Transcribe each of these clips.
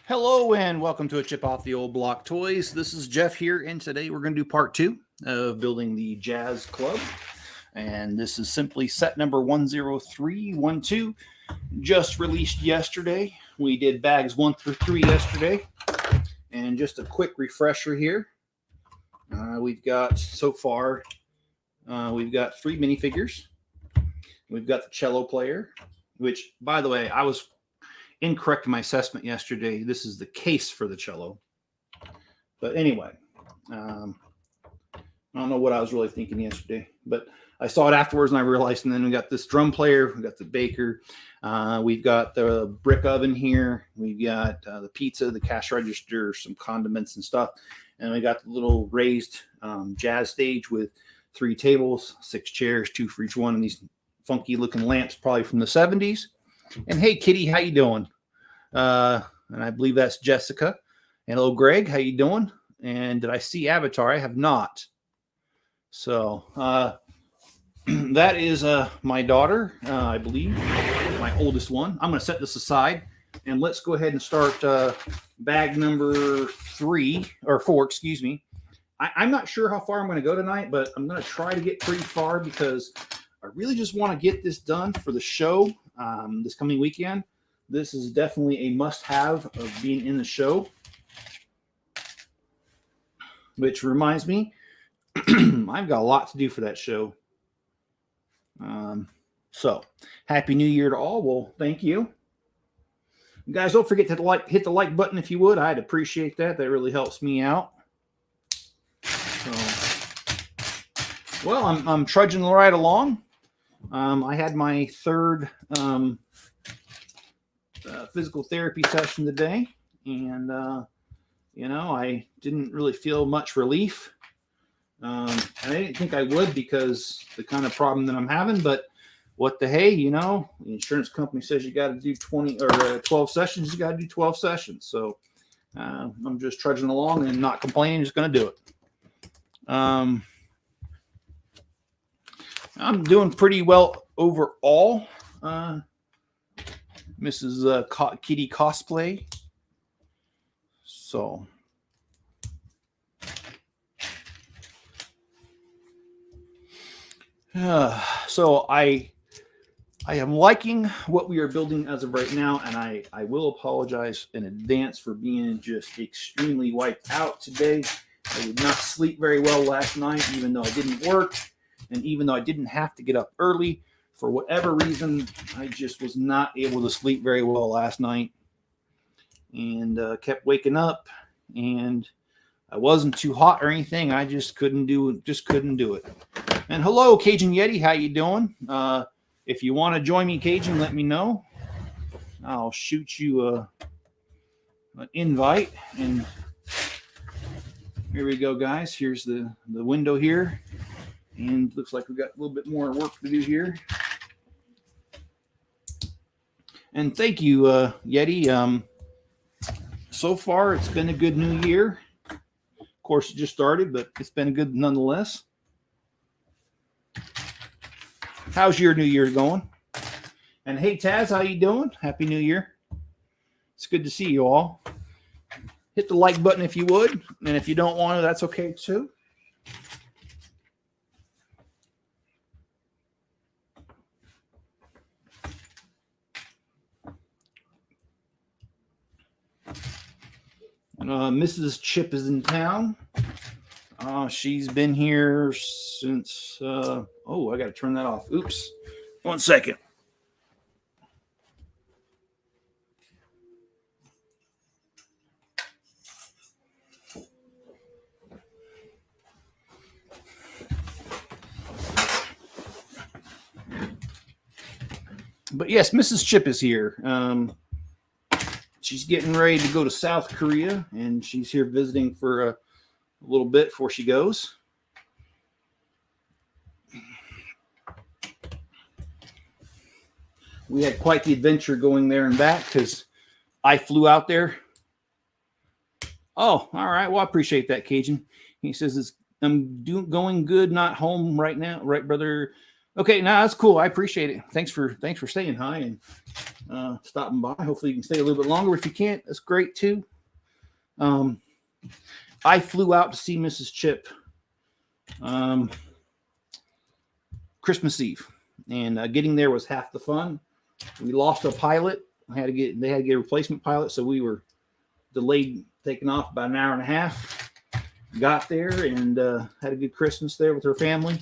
Hello and welcome to a chip off the old block toys. This is Jeff here, and today we're going to do part two of building the Jazz Club. And this is simply set number 10312, just released yesterday. We did bags 1 through 3 yesterday. And just a quick refresher here. We've got so far, we've got 3 minifigures. We've got the cello player, which, by the way, I was incorrect in my assessment yesterday. This is the case for the cello. But anyway, I don't know what I was really thinking yesterday, but I saw it afterwards and I realized, and then we got this drum player, we got the baker, we've got the brick oven here, we've got the pizza, the cash register, some condiments and stuff, and we got the little raised jazz stage with 3 tables, 6 chairs, 2 for each one, and these funky looking lamps probably from the 70s. And hey, Kitty, how you doing? And I believe that's Jessica. And hello, Greg, how you doing? And did I see Avatar? I have not. So that is my daughter, I believe, my oldest one. I'm going to set this aside, and let's go ahead and start bag number 3 or 4. Excuse me. I'm not sure how far I'm going to go tonight, but I'm going to try to get pretty far because I really just want to get this done for the show this coming weekend. This is definitely a must-have of being in the show. Which reminds me, I've got a lot to do for that show. So, Happy New Year to all. Well, thank you. Guys, don't forget to hit the like button if you would. I'd appreciate that. That really helps me out. So, well, I'm trudging right along. I had my 3rd physical therapy session today, and I didn't really feel much relief. And I didn't think I would because the kind of problem that I'm having, but what the hey, the insurance company says you got to do 20 or 12 sessions, you got to do 12 sessions. So I'm just trudging along and not complaining, just going to do it. I'm doing pretty well overall, Mrs. Kitty Cosplay. So, I am liking what we are building as of right now, and I will apologize in advance for being just extremely wiped out today. I did not sleep very well last night, even though I didn't work. And even though I didn't have to get up early, for whatever reason, I just was not able to sleep very well last night. And kept waking up, and I wasn't too hot or anything. I just couldn't do it. And hello, Cajun Yeti, how you doing? If you want to join me, Cajun, let me know. I'll shoot you an invite. And here we go, guys. Here's the window here. And looks like we've got a little bit more work to do here. And thank you, Yeti. So far, it's been a good new year. Of course, it just started, but it's been good nonetheless. How's your new year going? And hey, Taz, how you doing? Happy New Year. It's good to see you all. Hit the like button if you would. And if you don't want to, that's okay too. Mrs. Chip is in town. She's been here since, I got to turn that off. Oops. 1 second. But yes, Mrs. Chip is here. She's getting ready to go to South Korea, and she's here visiting for a little bit before she goes. We had quite the adventure going there and back because I flew out there. Oh, all right. Well, I appreciate that, Cajun. He says, I'm going good, not home right now. Right, brother? Okay, now that's cool. I appreciate it. Thanks for staying high and stopping by. Hopefully you can stay a little bit longer. If you can't, that's great too. I flew out to see Mrs. Chip Christmas Eve, and getting there was half the fun. We lost a pilot. They had to get a replacement pilot, so we were delayed taking off about an hour and a half. Got there and had a good Christmas there with her family.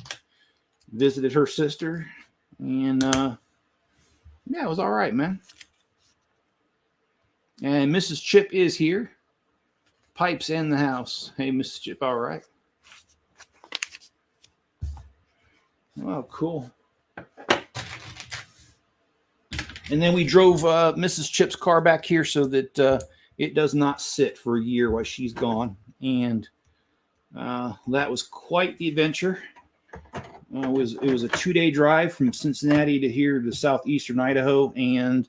Visited her sister, and yeah, it was all right, man. And Mrs. Chip is here. Pipes in the house. Hey, Mrs. Chip, all right. Oh, cool. And then we drove Mrs. Chip's car back here so that it does not sit for a year while she's gone. And that was quite the adventure. It was a 2-day drive from Cincinnati to here to southeastern Idaho, and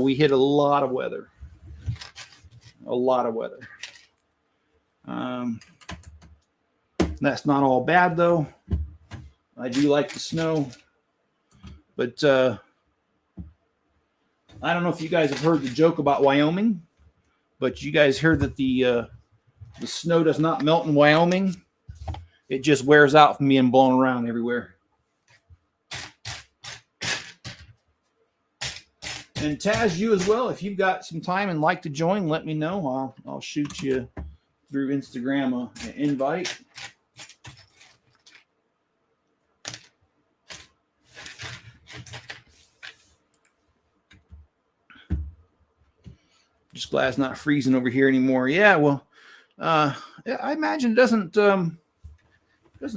we hit a lot of weather. That's not all bad, though. I do like the snow, but I don't know if you guys have heard the joke about Wyoming, but you guys heard that the snow does not melt in Wyoming. It just wears out from being blown around everywhere. And Taz, you as well. If you've got some time and like to join, let me know. I'll shoot you through Instagram an invite. Just glad it's not freezing over here anymore. Yeah, well, I imagine it doesn't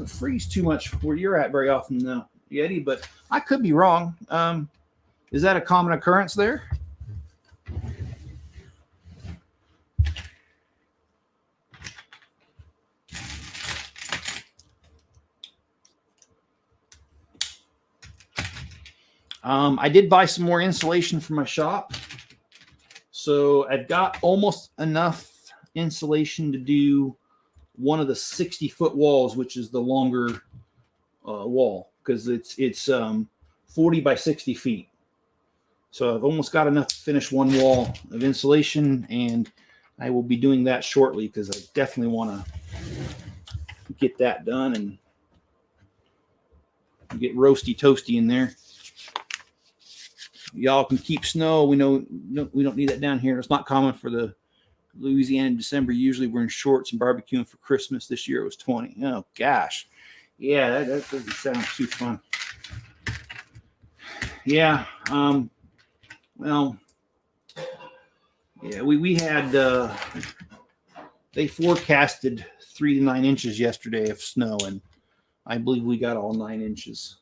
freeze too much where you're at very often, though, Yeti, but I could be wrong. Is that a common occurrence there? I did buy some more insulation for my shop. So I've got almost enough insulation to do one of the 60-foot walls, which is the longer wall, because it's 40 by 60 feet. So I've almost got enough to finish one wall of insulation, and I will be doing that shortly because I definitely want to get that done and get roasty toasty in there. Y'all can keep snow. We know we don't need that down here. It's not common for the Louisiana in December. Usually we're in shorts and barbecuing for Christmas. This year it was 20. Oh gosh. Yeah, that doesn't sound too fun. Yeah. Well, yeah, we had they forecasted 3 to 9 inches yesterday of snow, and I believe we got all 9 inches.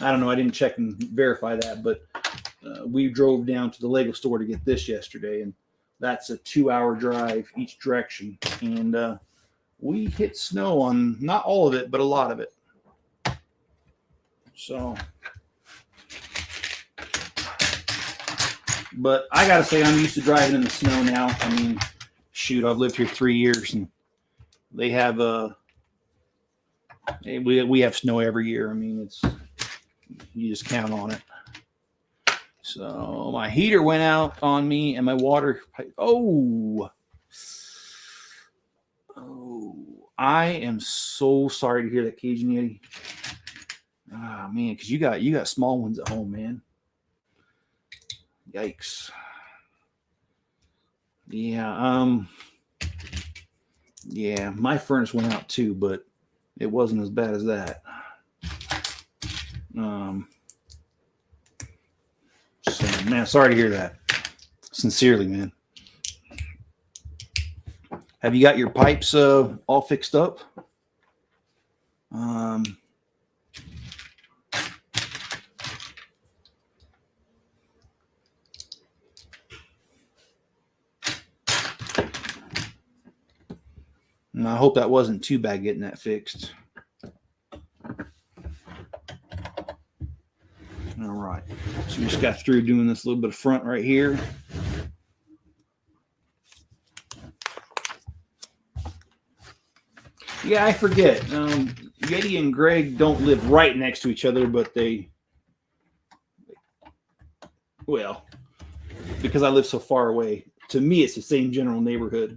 I don't know. I didn't check and verify that, but we drove down to the Lego store to get this yesterday, and that's a 2-hour drive each direction. And we hit snow on not all of it, but a lot of it. So, but I got to say, I'm used to driving in the snow now. I mean, shoot, I've lived here 3 years, and they have we have snow every year. I mean, you just count on it. So my heater went out on me, and my water pipe. Oh, I am so sorry to hear that, Cajun Yeti. Ah, man, because you got small ones at home, man. Yikes. Yeah, yeah, my furnace went out too, but it wasn't as bad as that. So, man, sorry to hear that. Sincerely, man. Have you got your pipes all fixed up? And I hope that wasn't too bad getting that fixed. All right. So we just got through doing this little bit of front right here. Yeah, I forget. Yeti and Greg don't live right next to each other, but well, because I live so far away, to me it's the same general neighborhood.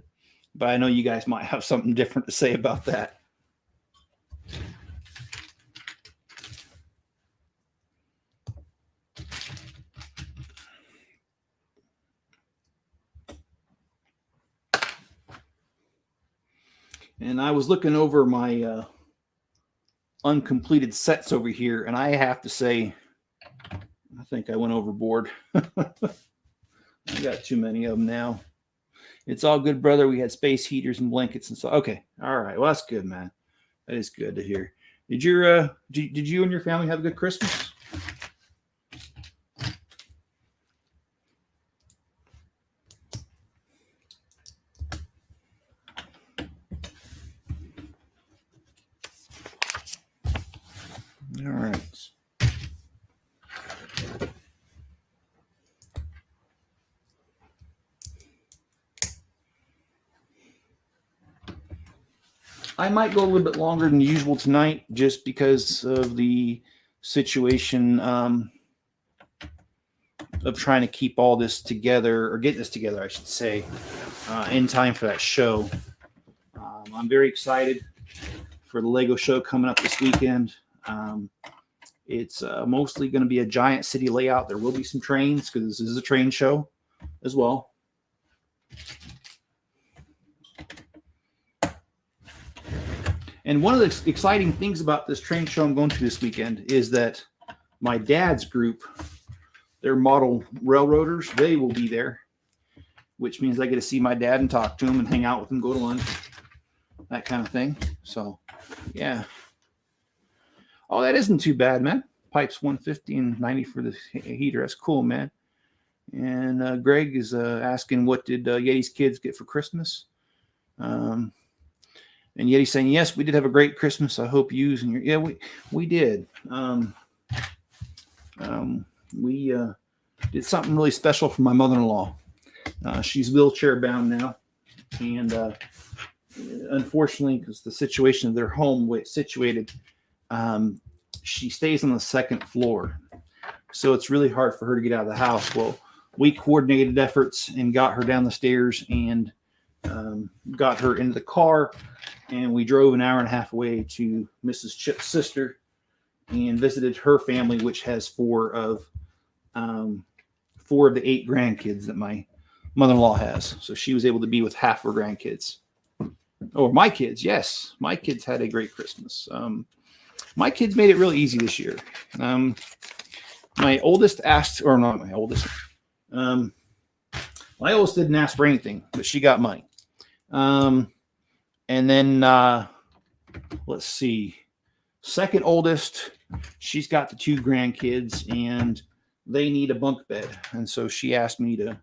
But I know you guys might have something different to say about that. And I was looking over my uncompleted sets over here, and I have to say, I think I went overboard. I got too many of them now. It's all good, brother. We had space heaters and blankets and stuff. Okay, all right. Well, that's good, man. That is good to hear. Did you and your family have a good Christmas? All right. I might go a little bit longer than usual tonight just because of the situation of trying to keep all this together, or get this together, I should say, in time for that show. I'm very excited for the Lego show coming up this weekend. It's mostly going to be a giant city layout. There will be some trains because this is a train show as well. And one of the exciting things about this train show I'm going to this weekend is that my dad's group, they're model railroaders, they will be there, which means I get to see my dad and talk to him and hang out with him, go to lunch, that kind of thing. So, yeah. Oh, that isn't too bad, man. Pipes 150 and 90 for the heater. That's cool, man. And Greg is asking, what did Yeti's kids get for Christmas? And Yeti's saying, yes, we did have a great Christmas. I hope you and your, yeah, we did. We did something really special for my mother-in-law. She's wheelchair bound now. And unfortunately, because the situation of their home situated, she stays on the second floor. So it's really hard for her to get out of the house. Well, we coordinated efforts and got her down the stairs and got her into the car. And we drove an hour and a half away to Mrs. Chip's sister and visited her family, which has four of the 8 grandkids that my mother-in-law has. So she was able to be with half her grandkids. Or my kids, yes. My kids had a great Christmas. My kids made it really easy this year. My oldest asked, or not my oldest. My oldest didn't ask for anything, but she got money. And then, let's see, second oldest, she's got the 2 grandkids and they need a bunk bed. And so she asked me to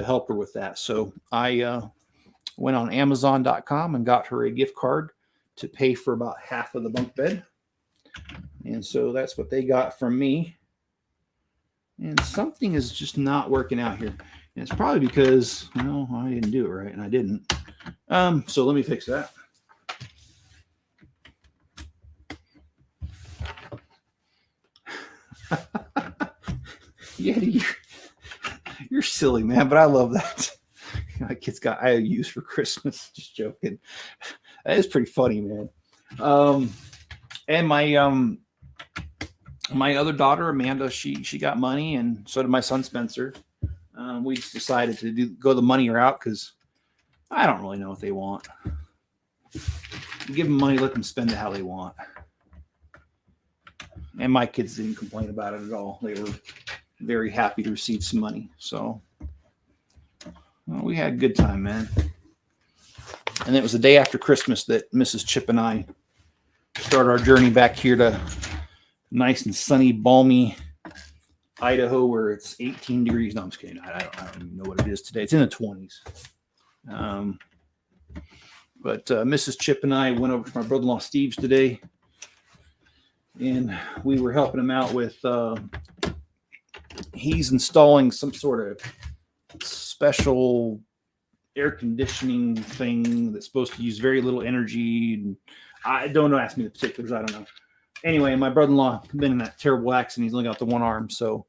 help her with that. So I went on Amazon.com and got her a gift card to pay for about half of the bunk bed. And so that's what they got from me. And something is just not working out here. And it's probably because, well, I didn't do it right, and I didn't. So let me fix that. Yeah, you're silly, man, but I love that. My kids got IOUs for Christmas. Just joking. That is pretty funny, man. And my other daughter, Amanda, she got money, and so did my son, Spencer. We just decided to go the money route because I don't really know what they want. Give them money, let them spend it how they want. And my kids didn't complain about it at all. They were very happy to receive some money. So we had a good time, man. And it was the day after Christmas that Mrs. Chip and I started our journey back here to nice and sunny, balmy Idaho, where it's 18 degrees. No, I'm just kidding. I don't even know what it is today. It's in the 20s. But Mrs. Chip and I went over to my brother-in-law Steve's today, and we were helping him out with he's installing some sort of special air conditioning thing that's supposed to use very little energy. And I don't know. Ask me the particulars. I don't know. Anyway, my brother-in-law been in that terrible accident. He's only got the one arm. So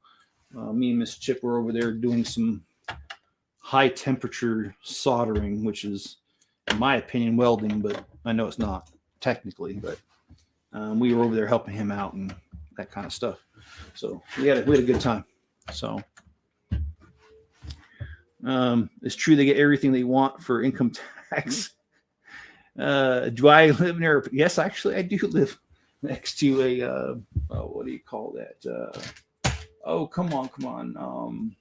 me and Miss Chip were over there doing some high temperature soldering, which is, in my opinion, welding, but I know it's not technically. But we were over there helping him out and that kind of stuff. So we had a good time. So it's true they get everything they want for income tax. Do I live near? Yes, actually, I do live next to a what do you call that? Oh, come on.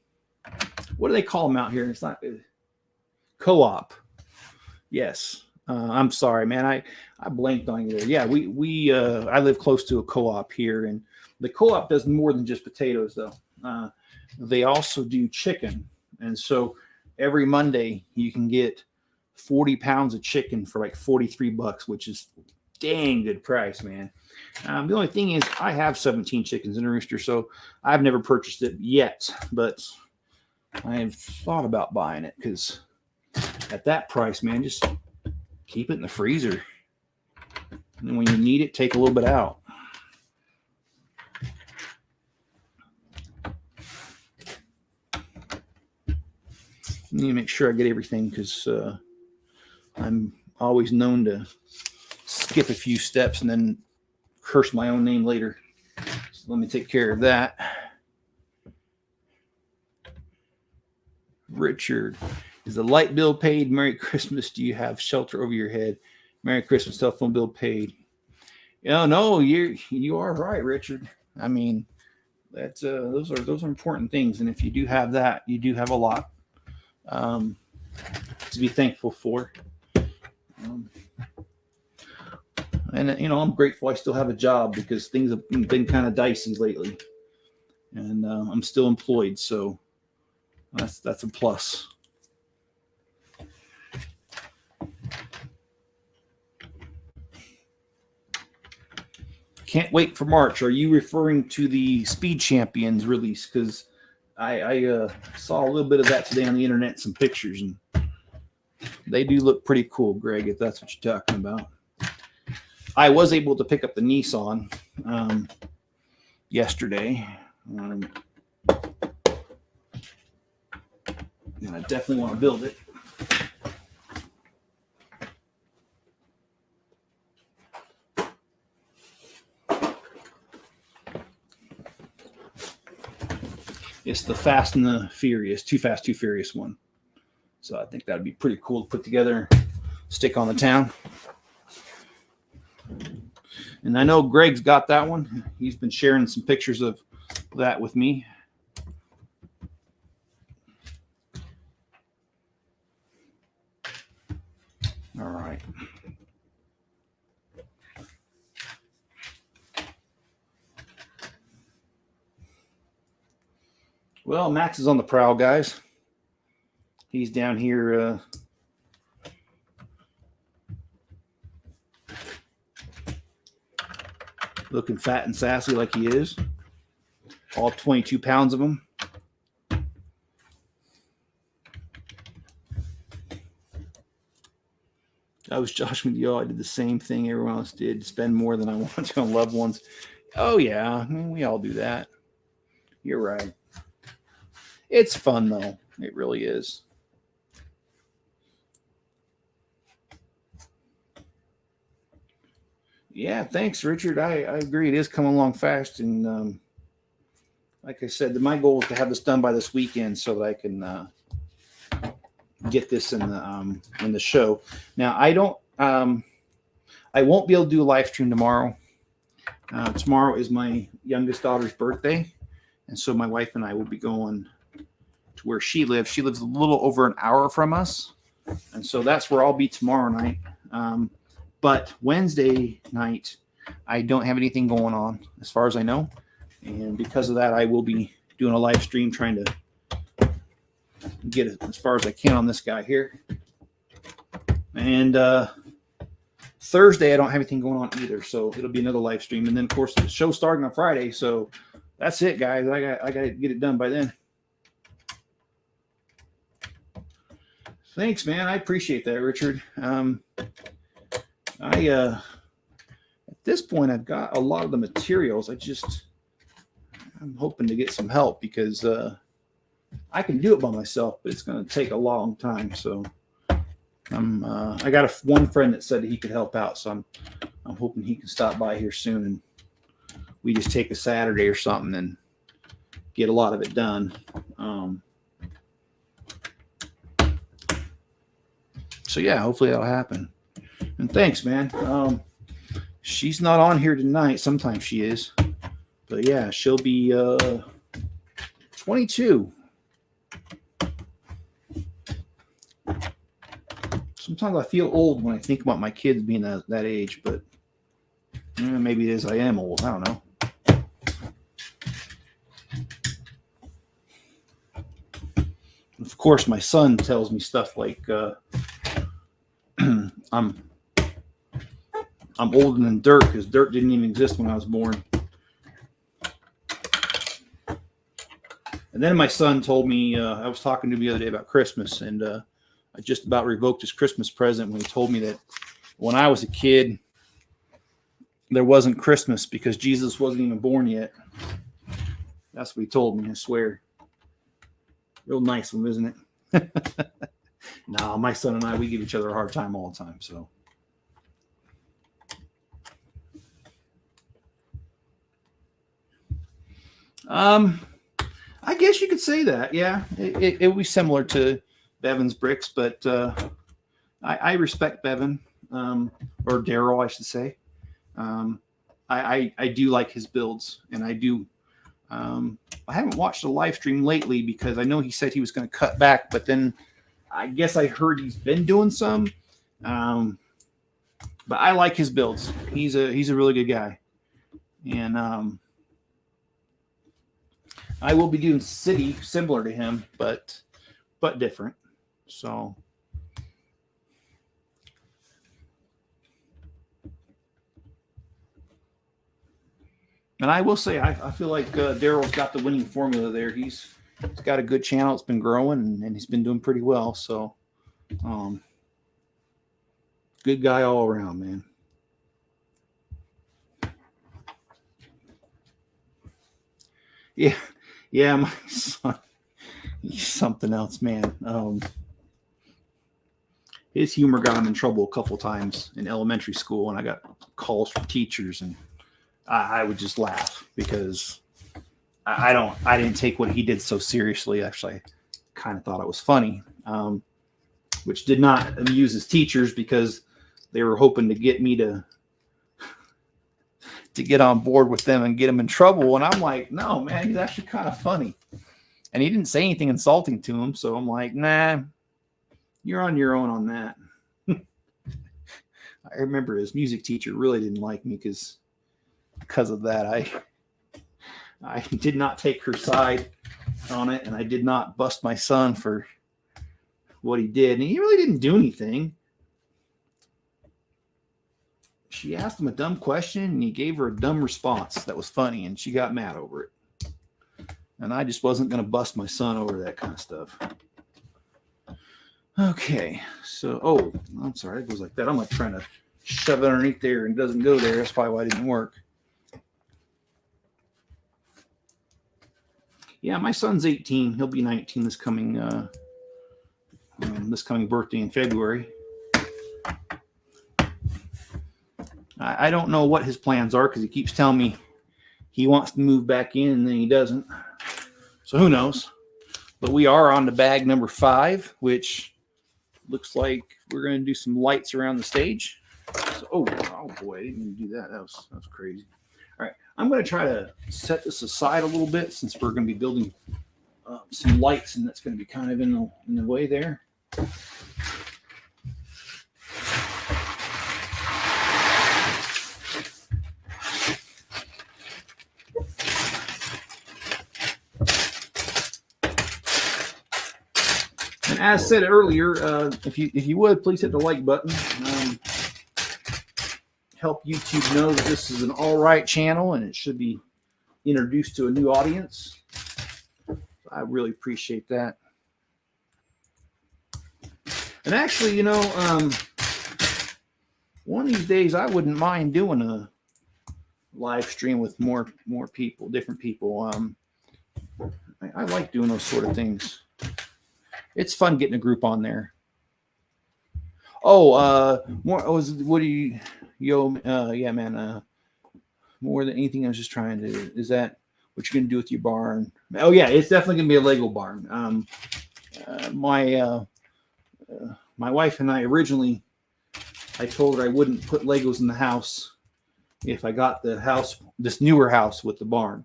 What do they call them out here? It's not co-op. Yes. I'm sorry, man. I blanked on you there. Yeah, we I live close to a co-op here, and the co-op does more than just potatoes, though. They also do chicken, and so every Monday you can get 40 pounds of chicken for like $43, which is dang good price, man. The only thing is I have 17 chickens in a rooster, so I've never purchased it yet, but I have thought about buying it because at that price, man, just keep it in the freezer. And then when you need it, take a little bit out. I need to make sure I get everything because I'm always known to skip a few steps and then curse my own name later. So let me take care of that. Richard, is the light bill paid? Merry Christmas. Do you have shelter over your head? Merry Christmas. Telephone bill paid. No, you are right, Richard. I mean, that's those are important things, and if you do have that, you do have a lot to be thankful for. And I'm grateful I still have a job because things have been kind of dicey lately, and I'm still employed, so that's a plus. Can't wait for March. Are you referring to the Speed Champions release? Because I saw a little bit of that today on the internet, some pictures, and they do look pretty cool, Greg, if that's what you're talking about. I was able to pick up the Nissan yesterday. And I definitely want to build it. It's the Fast and the Furious, Too Fast, Too Furious one. So I think that'd be pretty cool to put together, stick on the town. And I know Greg's got that one. He's been sharing some pictures of that with me. All right. Well, Max is on the prowl, guys. He's down here looking fat and sassy like he is. All 22 pounds of them. I was joshing with y'all. I did the same thing everyone else did. Spend more than I want to on loved ones. Oh, yeah. I mean, we all do that. You're right. It's fun, though. It really is. Yeah, thanks, Richard. I agree. It is coming along fast. And like I said, my goal is to have this done by this weekend so that I can get this in the show. Now, I won't be able to do a live stream tomorrow. Tomorrow is my youngest daughter's birthday. And so my wife and I will be going to where she lives. She lives a little over an hour from us. And so that's where I'll be tomorrow night. But Wednesday night, I don't have anything going on as far as I know. And because of that, I will be doing a live stream trying to get it as far as I can on this guy here. And Thursday, I don't have anything going on either. So it'll be another live stream. And then, of course, the show's starting on Friday. So that's it, guys. I got to get it done by then. Thanks, man. I appreciate that, Richard. I at this point I've got a lot of the materials. I'm hoping to get some help because I can do it by myself, but it's going to take a long time. So I got one friend that said he could help out, so I'm hoping he can stop by here soon and we just take a Saturday or something and get a lot of it done. So yeah, hopefully that'll happen. And thanks, man. She's not on here tonight. Sometimes she is, but yeah, she'll be 22. Sometimes I feel old when I think about my kids being that age, but maybe it is I am old. I don't know. Of course, my son tells me stuff like I'm older than dirt because dirt didn't even exist when I was born. And then my son told me, I was talking to him the other day about Christmas, and I just about revoked his Christmas present when he told me that when I was a kid, there wasn't Christmas because Jesus wasn't even born yet. That's what he told me, I swear. Real nice one, isn't it? No, my son and I, we give each other a hard time all the time, so. I guess you could say that, yeah. It would be similar to Bevan's bricks, but I respect Bevan, or Daryl, I should say. I do like his builds, and I do. I haven't watched a live stream lately because I know he said he was going to cut back, but then I guess I heard he's been doing some. But I like his builds. He's a really good guy, and I will be doing city similar to him, but different. So. And I will say, I feel like Daryl's got the winning formula there. He's got a good channel. It's been growing, and he's been doing pretty well. So, good guy all around, man. Yeah, my son, he's something else, man. His humor got him in trouble a couple times in elementary school, and I got calls from teachers, and I would just laugh because I didn't take what he did so seriously. Actually, I kind of thought it was funny, which did not amuse his teachers because they were hoping to get me to get on board with them and get him in trouble. And I'm like, no, man, he's actually kind of funny. And he didn't say anything insulting to him. So I'm like, nah, you're on your own on that. I remember his music teacher really didn't like me because of that. I did not take her side on it, and I did not bust my son for what he did. And he really didn't do anything. She asked him a dumb question, and he gave her a dumb response that was funny, and she got mad over it. And I just wasn't going to bust my son over that kind of stuff. Okay, so, I'm sorry, it goes like that. I'm like trying to shove it underneath there, and it doesn't go there. That's probably why it didn't work. Yeah, my son's 18. He'll be 19 this coming birthday in February. I don't know what his plans are because he keeps telling me he wants to move back in and then he doesn't. So who knows? But we are on to bag number 5, which looks like we're going to do some lights around the stage. So, oh boy, I didn't even do that. That was crazy. All right, I'm going to try to set this aside a little bit since we're going to be building some lights, and that's going to be kind of in the way there. And as said earlier, if you would, please hit the like button. Help YouTube know that this is an all right channel and it should be introduced to a new audience. I really appreciate that. And actually, you know, one of these days I wouldn't mind doing a live stream with more people, different people. I like doing those sort of things. It's fun getting a group on there. Oh, what do you, yeah, man. More than anything, I was just trying to. Is that what you're gonna do with your barn? Oh yeah, it's definitely gonna be a Lego barn. My wife and I originally, I told her I wouldn't put Legos in the house if I got the house, this newer house with the barn,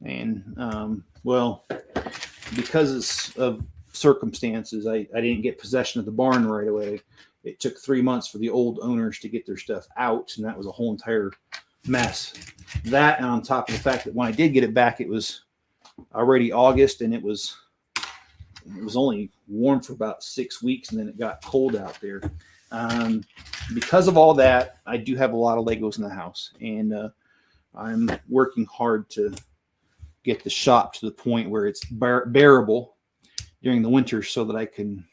and well, because of circumstances, I didn't get possession of the barn right away. It took 3 months for the old owners to get their stuff out, and that was a whole entire mess. That, and on top of the fact that when I did get it back, it was already August, and it was only warm for about 6 weeks, and then it got cold out there. Because of all that, I do have a lot of Legos in the house, and I'm working hard to get the shop to the point where it's bearable during the winter, so that I can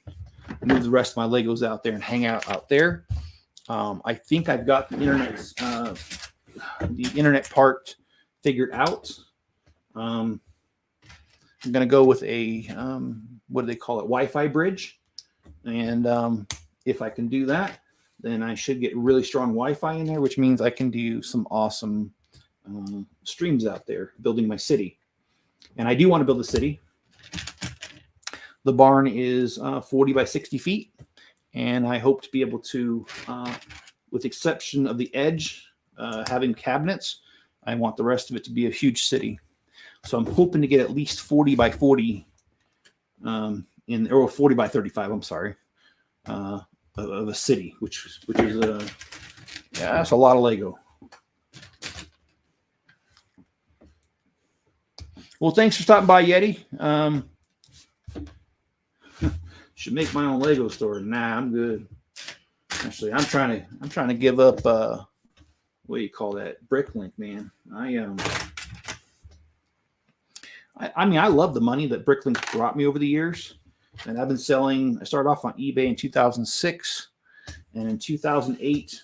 move the rest of my Legos out there and hang out there. I think I've got the internet part figured out. I'm going to go with a, what do they call it? Wi-Fi bridge. And if I can do that, then I should get really strong Wi-Fi in there, which means I can do some awesome streams out there building my city. And I do want to build a city. The barn is 40 by 60 feet. And I hope to be able to, with the exception of the edge, having cabinets, I want the rest of it to be a huge city. So I'm hoping to get at least 40 by 40 or 40 by 35, I'm sorry, of a city, which is yeah, that's a lot of Lego. Well, thanks for stopping by, Yeti. Should make my own Lego store. Nah, I'm good. Actually, I'm trying to give up what do you call that? Bricklink, man. I mean, I love the money that Bricklink brought me over the years. And I've been selling, I started off on eBay in 2006. And in 2008,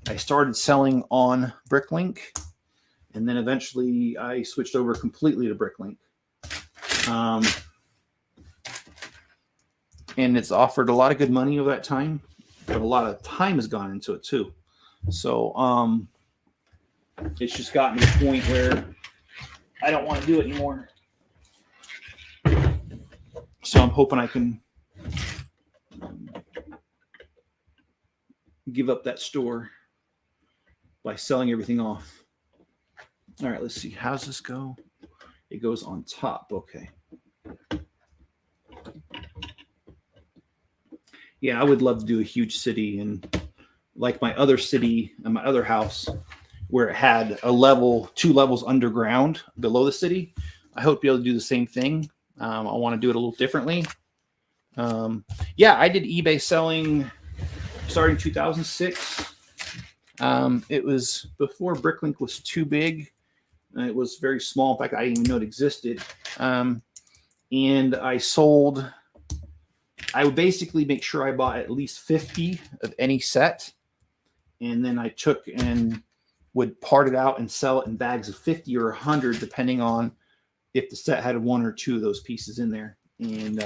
I started selling on Bricklink. And then eventually I switched over completely to Bricklink. And it's offered a lot of good money over that time, but a lot of time has gone into it too. So it's just gotten to the point where I don't want to do it anymore. So I'm hoping I can give up that store by selling everything off. All right, let's see. How's this go? It goes on top. Okay. Yeah, I would love to do a huge city, and like my other city and my other house where it had a level, 2 levels underground below the city. I hope to be able to do the same thing. I want to do it a little differently. Yeah, I did eBay selling starting 2006. It was before Bricklink was too big. It was very small. In fact, I didn't even know it existed. And I sold, I would basically make sure I bought at least 50 of any set. And then I took and would part it out and sell it in bags of 50 or 100, depending on if the set had 1 or 2 of those pieces in there. And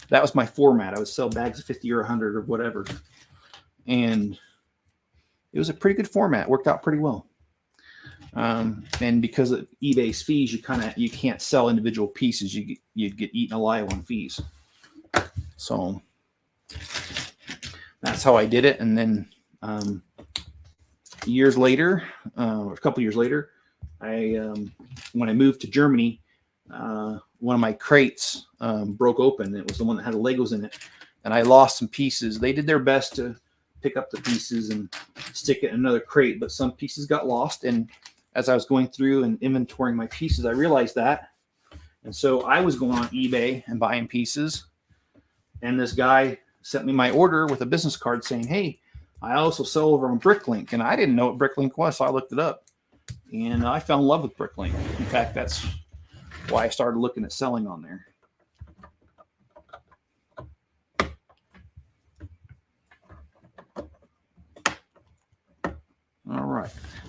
that was my format. I would sell bags of 50 or 100 or whatever. And it was a pretty good format. Worked out pretty well. And because of eBay's fees, you can't sell individual pieces. You'd get eaten alive on fees. So that's how I did it. And then years later, or a couple years later, when I moved to Germany, one of my crates broke open. It was the one that had the Legos in it, and I lost some pieces. They did their best to pick up the pieces and stick it in another crate, but some pieces got lost. And as I was going through and inventorying my pieces, I realized that. And so I was going on eBay and buying pieces. And this guy sent me my order with a business card saying, "Hey, I also sell over on Bricklink." And I didn't know what Bricklink was, so I looked it up. And I fell in love with Bricklink. In fact, that's why I started looking at selling on there.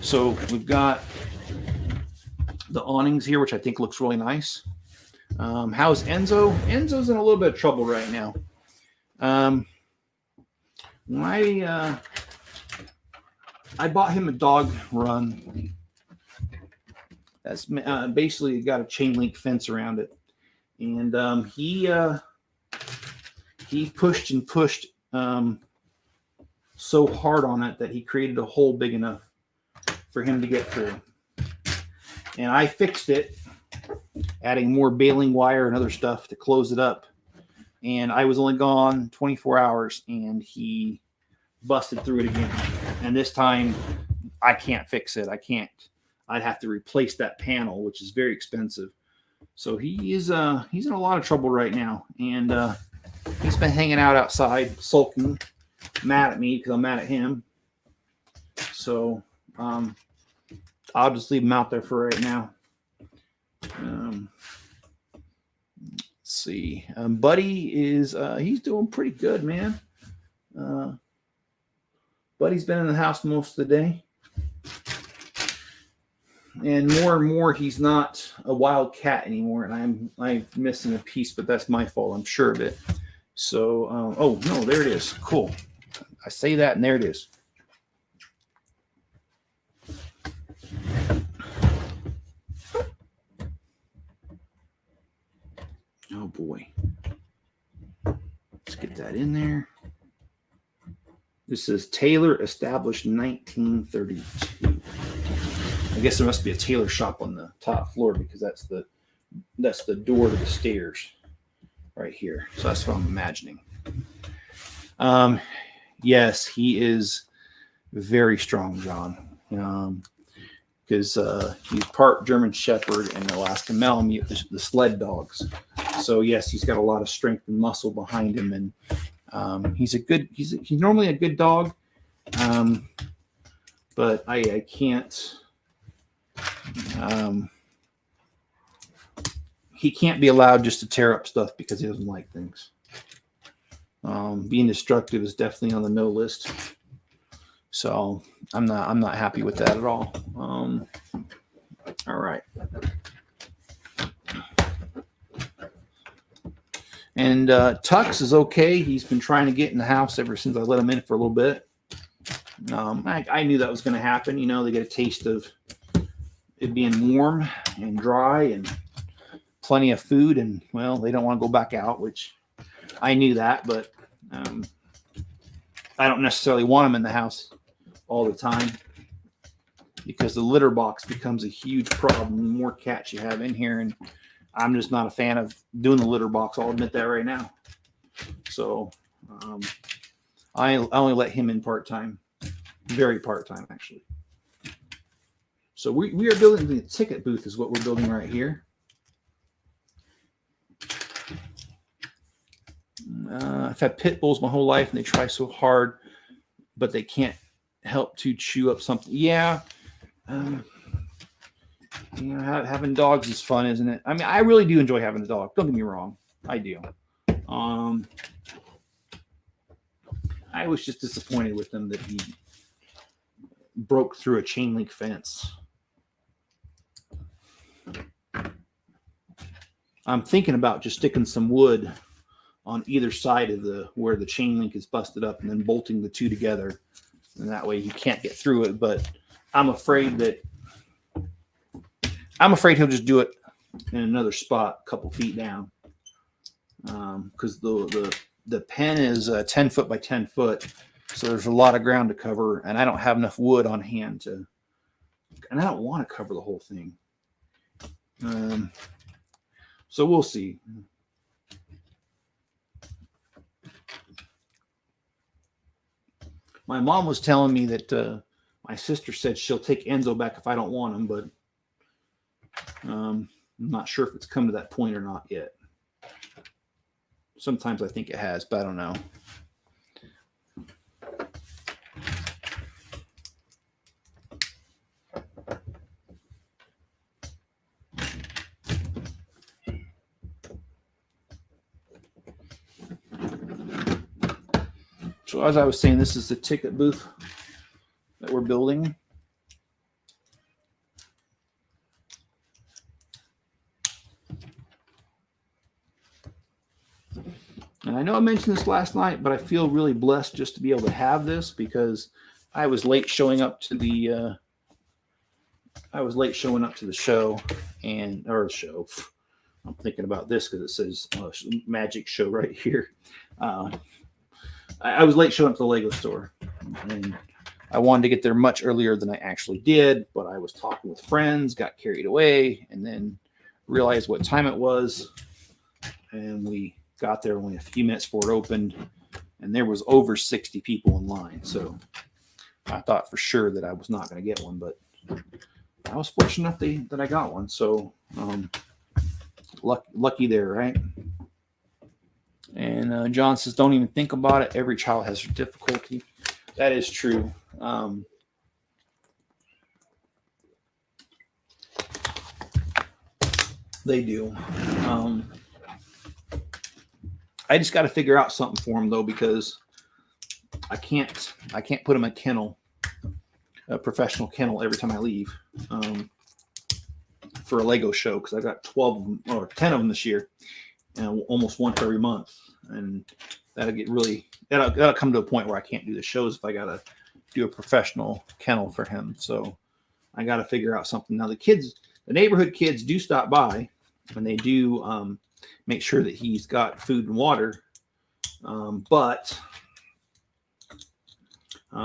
So we've got the awnings here, which I think looks really nice. How's Enzo? Enzo's in a little bit of trouble right now. I bought him a dog run. That's basically got a chain link fence around it, and he pushed and pushed so hard on it that he created a hole big enough for him to get through. And I fixed it, adding more baling wire and other stuff to close it up. And I was only gone 24 hours, and he busted through it again. And this time, I can't fix it. I can't. I'd have to replace that panel, which is very expensive. So he's in a lot of trouble right now, and he's been hanging out outside, sulking, mad at me because I'm mad at him. So I'll just leave him out there for right now. Let's see. Buddy is he's doing pretty good, man. Buddy's been in the house most of the day. And more, he's not a wild cat anymore, and I'm missing a piece, but that's my fault. I'm sure of it. So, oh no, there it is. Cool. I say that, and there it is. Oh boy. Let's get that in there. This is Taylor, established 1932. I guess there must be a tailor shop on the top floor, because that's the door to the stairs right here. So that's what I'm imagining. Yes, he is very strong, John. Because he's part German Shepherd and Alaska Malamute, the sled dogs. So yes, he's got a lot of strength and muscle behind him, and he's normally a good dog. But I can't. He can't be allowed just to tear up stuff because he doesn't like things. Being destructive is definitely on the no list. So I'm not happy with that at all. All right. And Tux is okay. He's been trying to get in the house ever since I let him in for a little bit. I knew that was going to happen. They get a taste of it being warm and dry and plenty of food, and well, they don't want to go back out, which I knew that, but I don't necessarily want them in the house all the time, because the litter box becomes a huge problem the more cats you have in here, and I'm just not a fan of doing the litter box. I'll admit that right now. So I only let him in part-time, very part-time actually. So we are building the ticket booth is what we're building right here. I've had pit bulls my whole life, and they try so hard, but they can't help to chew up something. Yeah. Having dogs is fun, isn't it? I mean, I really do enjoy having a dog. Don't get me wrong. I do. I was just disappointed with him that he broke through a chain link fence. I'm thinking about just sticking some wood on either side of where the chain link is busted up, and then bolting the two together, and that way you can't get through it. But I'm afraid he'll just do it in another spot, a couple feet down, because the pen is 10 foot by 10 foot, so there's a lot of ground to cover, and I don't have enough wood on hand and I don't want to cover the whole thing. So we'll see. My mom was telling me that my sister said she'll take Enzo back if I don't want him, but I'm not sure if it's come to that point or not yet. Sometimes I think it has, but I don't know. So as I was saying, this is the ticket booth that we're building. And I know I mentioned this last night, but I feel really blessed just to be able to have this because I was late showing up to the show or show. I'm thinking about this because it says magic show right here. I was late showing up to the Lego store, and I wanted to get there much earlier than I actually did, but I was talking with friends, got carried away, and then realized what time it was, and we got there only a few minutes before it opened, and there was over 60 people in line. So I thought for sure that I was not going to get one, but I was fortunate enough that I got one. So lucky there, right? And John says, don't even think about it. Every child has their difficulty. That is true. They do. I just got to figure out something for them though, because I can't put them in a kennel, a professional kennel every time I leave for a Lego show, because I've got 12 of them, or 10 of them this year, and almost one for every month, and that'll come to a point where I can't do the shows if I gotta do a professional kennel for him. So I got to figure out something. Now the neighborhood kids do stop by, and they do make sure that he's got food and water, but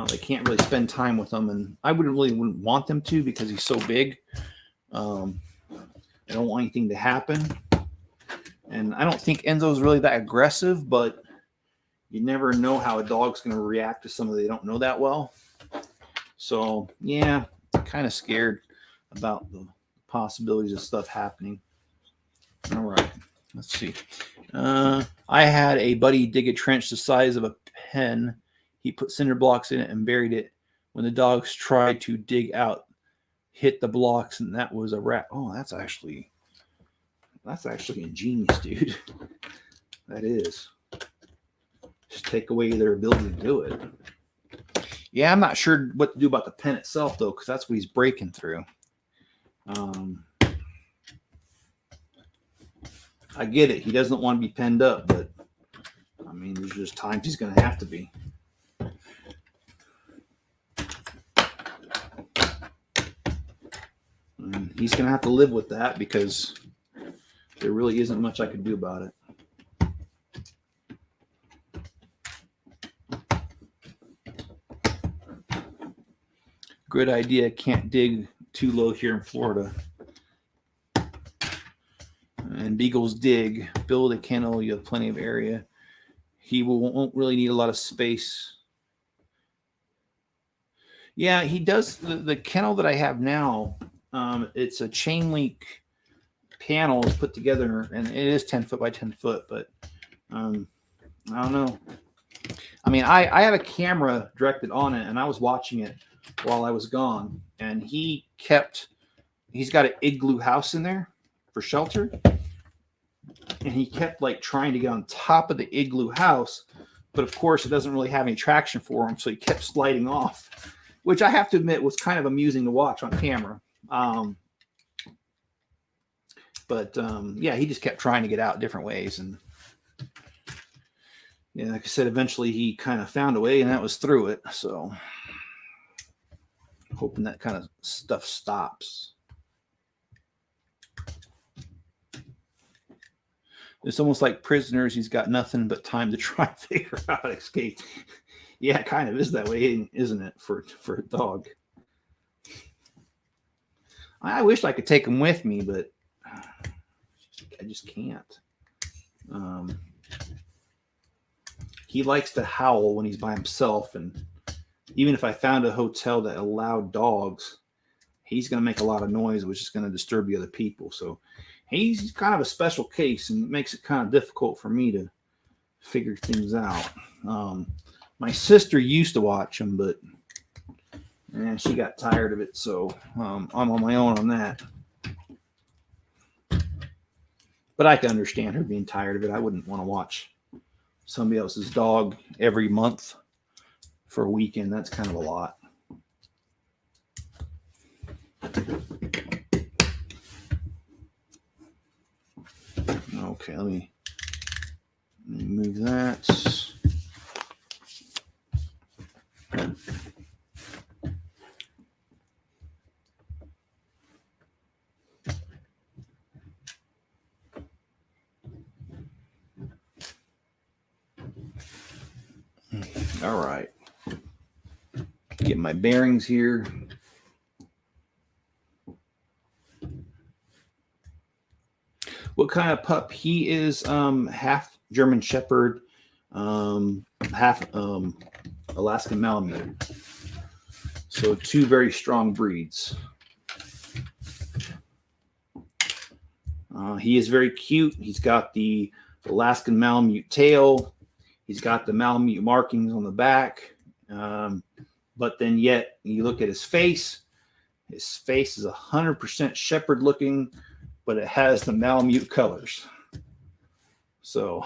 they can't really spend time with him, and I wouldn't want them to, because he's so big. I don't want anything to happen, and I don't think Enzo's really that aggressive, but you never know how a dog's going to react to somebody they don't know that well. So yeah, kind of scared about the possibilities of stuff happening. All right, let's see. I had a buddy dig a trench the size of a pen. He put cinder blocks in it and buried it. When the dogs tried to dig out, hit the blocks, and that was a wrap. Oh, that's actually ingenious, dude. That is. Just take away their ability to do it. Yeah, I'm not sure what to do about the pen itself, though, because that's what he's breaking through. I get it. He doesn't want to be penned up, but I mean, there's just times he's going to have to be. And he's going to have to live with that, because there really isn't much I can do about it. Good idea. Can't dig too low here in Florida. And beagles dig. Build a kennel. You have plenty of area. He won't really need a lot of space. Yeah, he does. The kennel that I have now, it's a chain link panel is put together, and it is 10 foot by 10 foot, but I don't know. I mean, I have a camera directed on it, and I was watching it while I was gone, and he's got an igloo house in there for shelter, and he kept like trying to get on top of the igloo house, but of course it doesn't really have any traction for him, so he kept sliding off, which I have to admit was kind of amusing to watch on camera. But yeah, he just kept trying to get out different ways, and yeah, like I said, eventually he kind of found a way, and that was through it. So hoping that kind of stuff stops. It's almost like prisoners. He's got nothing but time to try and figure out how to escape. Yeah, it kind of is that way, isn't it, for a dog? I wish I could take him with me, but I just can't. He likes to howl when he's by himself, and even if I found a hotel that allowed dogs, he's going to make a lot of noise, which is going to disturb the other people. So he's kind of a special case, and it makes it kind of difficult for me to figure things out. My sister used to watch him, but she got tired of it, so I'm on my own on that. But I can understand her being tired of it. I wouldn't want to watch somebody else's dog every month for a weekend. That's kind of a lot. Okay, let me Move that. All right. Get my bearings here. What kind of pup? He is half German Shepherd, half Alaskan Malamute. So two very strong breeds. He is very cute. He's got the Alaskan Malamute tail. He's got the Malamute markings on the back. But then yet you look at his face. His face is 100% Shepherd looking, but it has the Malamute colors. So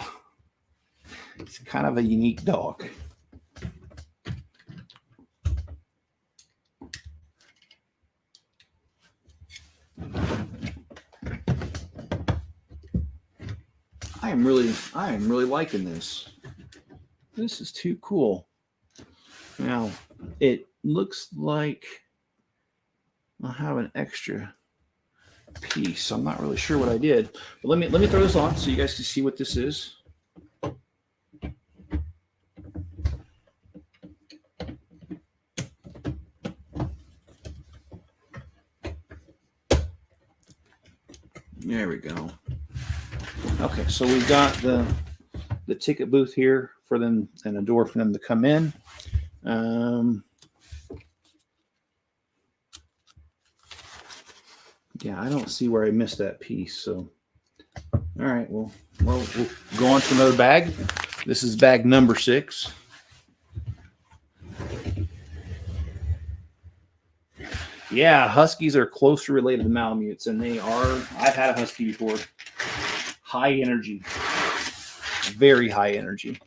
it's kind of a unique dog. I am really liking this. This is too cool. Now, it looks like I'll have an extra piece. I'm not really sure what I did. But let me throw this on so you guys can see what this is. There we go. Okay, so we've got the ticket booth here for them and a door for them to come in. Yeah, I don't see where I missed that piece. So, all right, well, we'll go on to another bag. This is bag number 6. Yeah, Huskies are closely related to Malamutes, and they are. I've had a Husky before. High energy, very high energy.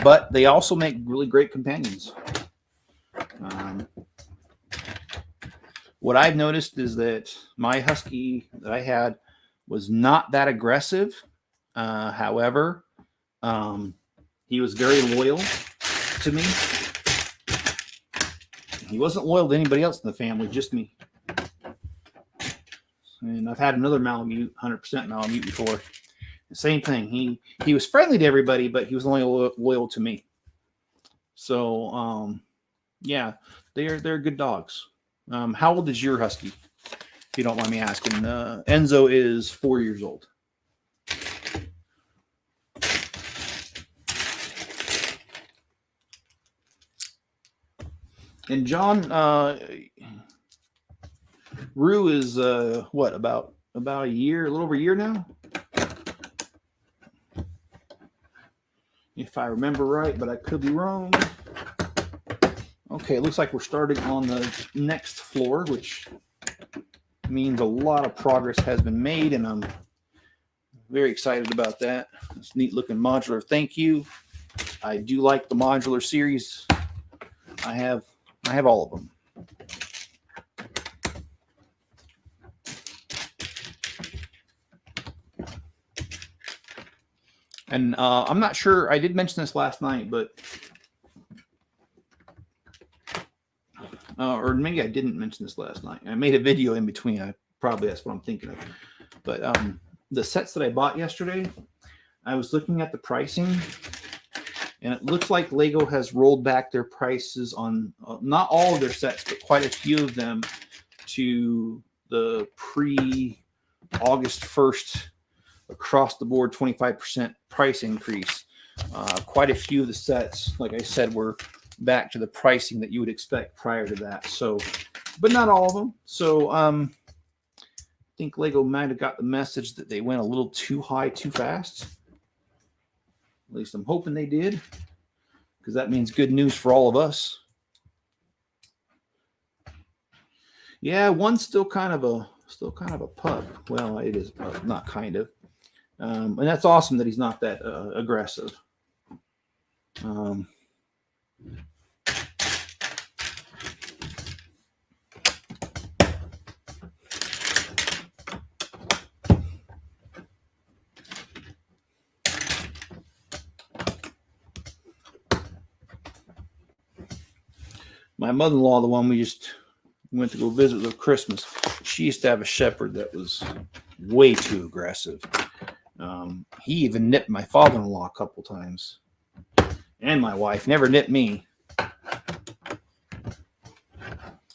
But they also make really great companions. What I've noticed is that my Husky that I had was not that aggressive. However, he was very loyal to me. He wasn't loyal to anybody else in the family, just me. And I've had another Malamute, 100% Malamute before. The same thing. He was friendly to everybody, but he was only loyal to me. So, yeah, they're good dogs. How old is your Husky? If you don't mind me asking. Enzo is 4 years old. And John, Rue is what, about a year, a little over a year now, if I remember right, but I could be wrong. Okay, it looks like we're starting on the next floor, which means a lot of progress has been made, and I'm very excited about that. It's neat looking modular. Thank you. I do like the modular series. I have all of them. And I'm not sure, I did mention this last night, but or maybe I didn't mention this last night. I made a video in between. That's what I'm thinking of. But the sets that I bought yesterday, I was looking at the pricing, and it looks like Lego has rolled back their prices on not all of their sets, but quite a few of them to the pre-August 1st across the board 25% price increase. Quite a few of the sets, like I said, were back to the pricing that you would expect prior to that. So, but not all of them. So I think Lego might have got the message that they went a little too high too fast. At least I'm hoping they did, because that means good news for all of us. Yeah, one's still kind of a pup. Well, it is a pup, not kind of. And that's awesome that he's not that aggressive. my mother-in-law, the one we just went to go visit with Christmas, she used to have a shepherd that was way too aggressive. He even nipped my father-in-law a couple times, and my wife. Never nipped me.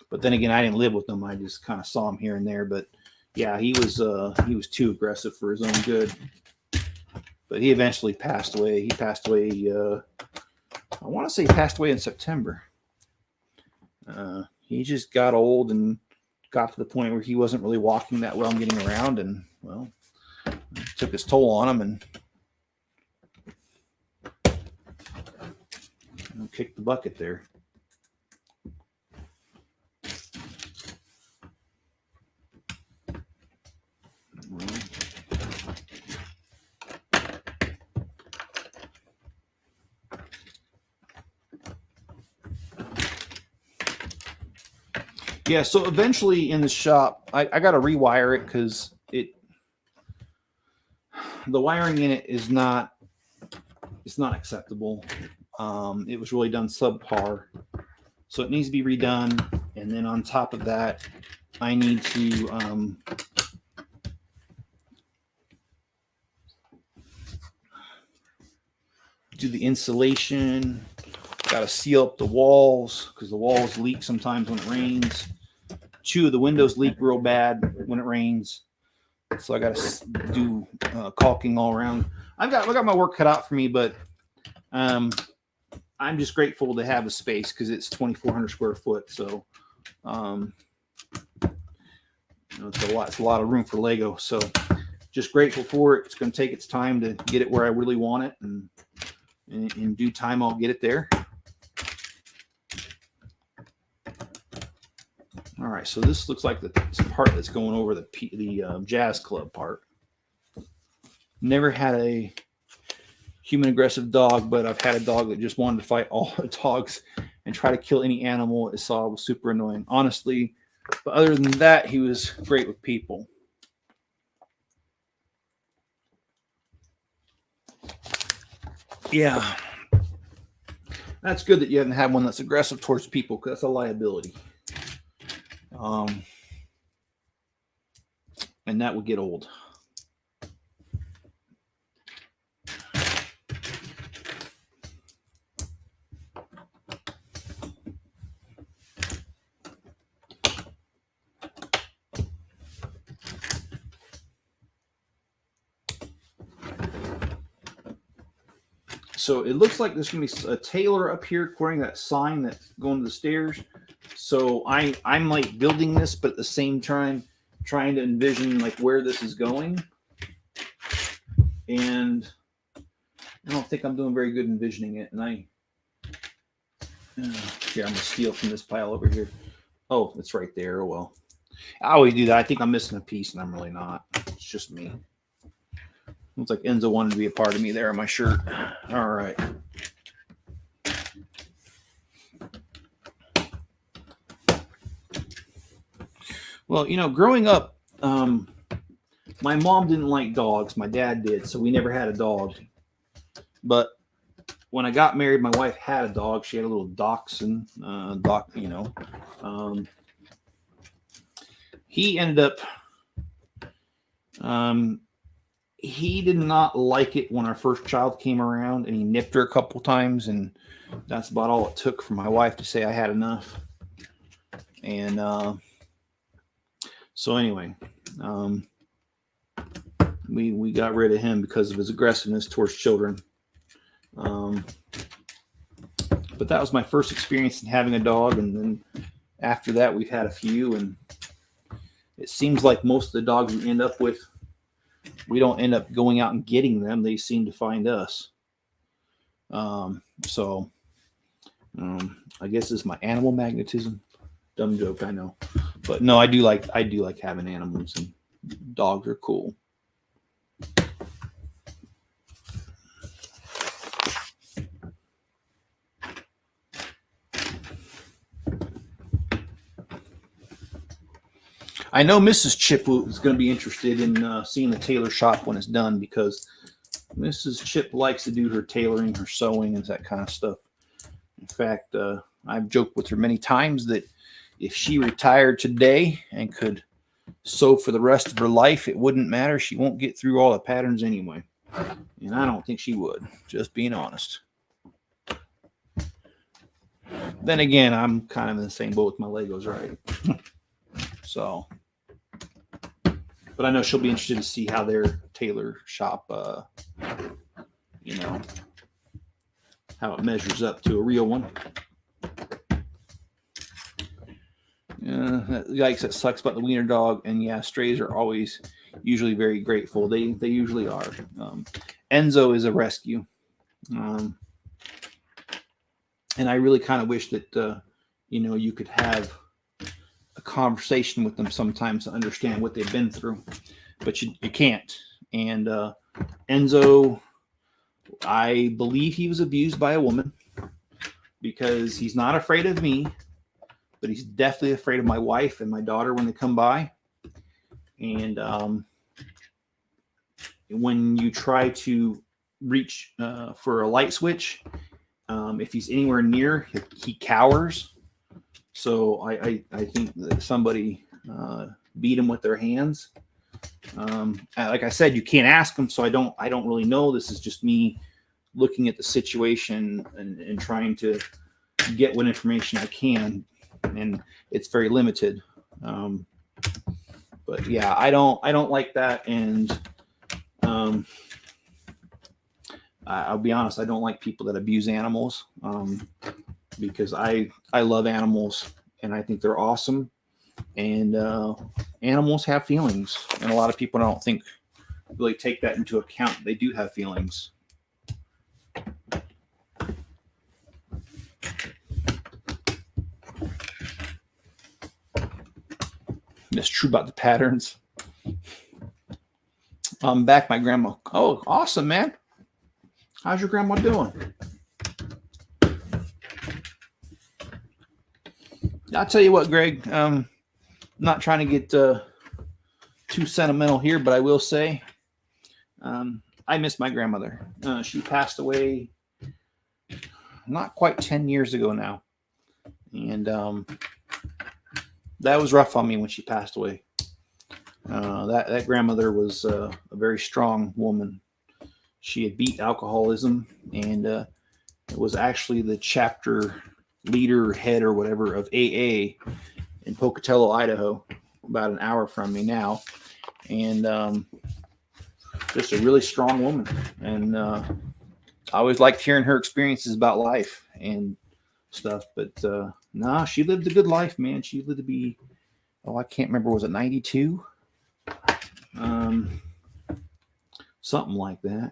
But then again, I didn't live with him. I just kind of saw him here and there. But yeah, he was too aggressive for his own good. But he eventually passed away. He passed away. I want to say he passed away in September. He just got old and got to the point where he wasn't really walking that well and getting around, and well, it took its toll on him, and kicked the bucket there. Yeah, so eventually in the shop, I got to rewire it because the wiring in it is not acceptable. It was really done subpar, so it needs to be redone. And then on top of that, I need to do the insulation. Got to seal up the walls because the walls leak sometimes when it rains. 2 of the windows leak real bad when it rains, so I got to do caulking all around. I got my work cut out for me, but I'm just grateful to have the space because it's 2,400 square foot. So it's a lot of room for Lego. So just grateful for it. It's going to take its time to get it where I really want it, and in due time I'll get it there. All right, so this looks like the part that's going over the jazz club part. Never had a human aggressive dog, but I've had a dog that just wanted to fight all the dogs and try to kill any animal it saw. It was super annoying, honestly. But other than that, he was great with people. Yeah, that's good that you haven't had one that's aggressive towards people, because that's a liability. And that would get old. So it looks like there's going to be a tailor up here according to that sign that's going to the stairs. So I'm like building this, but at the same time trying to envision like where this is going. And I don't think I'm doing very good envisioning it. And here, I'm going to steal from this pile over here. Oh, it's right there. Oh, well. I always do that. I think I'm missing a piece, and I'm really not. It's just me. Looks like Enzo wanted to be a part of me there on my shirt. All right. Well, growing up, my mom didn't like dogs. My dad did, so we never had a dog. But when I got married, my wife had a dog. She had a little dachshund, He ended up, he did not like it when our first child came around, and he nipped her a couple times, and that's about all it took for my wife to say I had enough. And so anyway, we got rid of him because of his aggressiveness towards children. But that was my first experience in having a dog, and then after that we've had a few, and it seems like most of the dogs we end up with, we don't end up going out and getting them. They seem to find us. I guess it's my animal magnetism. Dumb joke, I know. But no, I do like having animals, and dogs are cool. I know Mrs. Chip is going to be interested in seeing the tailor shop when it's done, because Mrs. Chip likes to do her tailoring, her sewing, and that kind of stuff. In fact, I've joked with her many times that if she retired today and could sew for the rest of her life, it wouldn't matter. She won't get through all the patterns anyway. And I don't think she would, just being honest. Then again, I'm kind of in the same boat with my Legos, right? So, but I know she'll be interested to see how their tailor shop, how it measures up to a real one. Yikes, that sucks about the wiener dog. And yeah, strays are always usually very grateful. They usually are. Enzo is a rescue. And I really kind of wish that, you could have a conversation with them sometimes to understand what they've been through. But you can't. And Enzo, I believe he was abused by a woman because he's not afraid of me, but he's definitely afraid of my wife and my daughter when they come by. And when you try to reach for a light switch, if he's anywhere near, he cowers. So I think that somebody beat him with their hands. Like I said, you can't ask him, so I don't really know. This is just me looking at the situation and trying to get what information I can, and it's very limited. But yeah, I don't like that, and I'll be honest, I don't like people that abuse animals, because I love animals and I think they're awesome, and animals have feelings, and a lot of people don't think really take that into account. They do have feelings. It's true about the patterns. I'm back, my grandma. Oh, awesome, man. How's your grandma doing? I'll tell you what, Greg. Not trying to get too sentimental here, but I will say I miss my grandmother. She passed away not quite 10 years ago now. And that was rough on me when she passed away. That grandmother was a very strong woman. She had beat alcoholism, and it was actually the chapter leader, head, or whatever of AA in Pocatello, Idaho, about an hour from me now. And just a really strong woman. And I always liked hearing her experiences about life and stuff. But she lived a good life, man. She lived to be, I can't remember, was it 92? Something like that.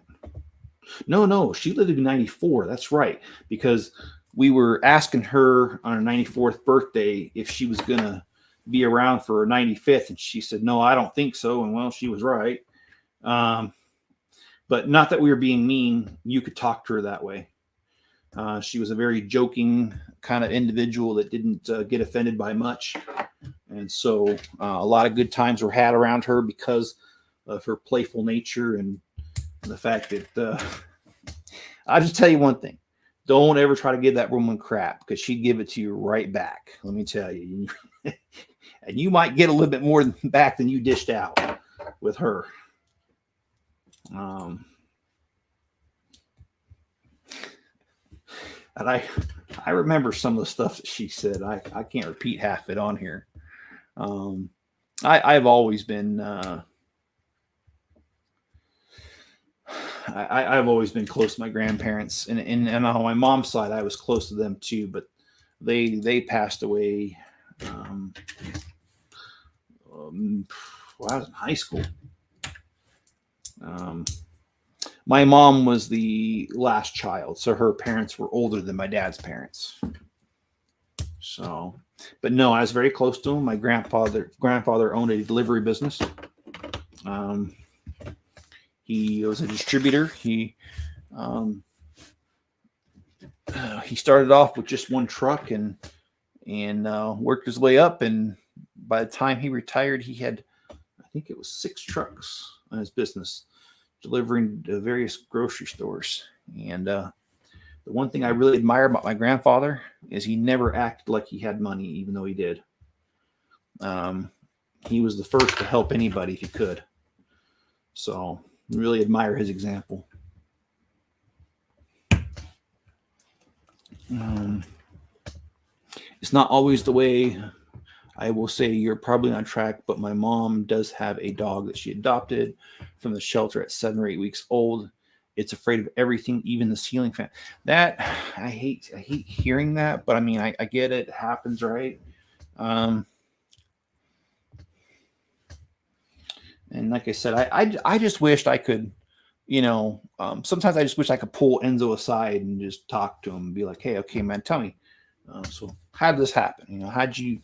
No, she lived to be 94. That's right. Because we were asking her on her 94th birthday if she was going to be around for her 95th. And she said, no, I don't think so. And well, she was right. But not that we were being mean. You could talk to her that way. She was a very joking kind of individual that didn't get offended by much. And so a lot of good times were had around her because of her playful nature and the fact that I'll just tell you one thing. Don't ever try to give that woman crap, because she'd give it to you right back. Let me tell you. And you might get a little bit more back than you dished out with her. And I remember some of the stuff that she said. I can't repeat half of it on here. I've always been I've always been close to my grandparents, and on my mom's side, I was close to them too. But they passed away when I was in high school. My mom was the last child, so her parents were older than my dad's parents. So, but no, I was very close to him. My grandfather owned a delivery business. He was a distributor. He started off with just one truck and worked his way up. And by the time he retired, he had, I think it was 6 trucks on his business, delivering to various grocery stores. And The one thing I really admire about my grandfather is he never acted like he had money, even though he did. He was the first to help anybody if he could. So really admire his example. It's not always the way. I will say you're probably on track, but my mom does have a dog that she adopted from the shelter at 7 or 8 weeks old. It's afraid of everything, even the ceiling fan. That I hate hearing that, but I mean, I get it. It happens, right? And like I said, I just wished I could, sometimes I just wish I could pull Enzo aside and just talk to him and be like, hey, okay, man, tell me. So how did this happen? How'd you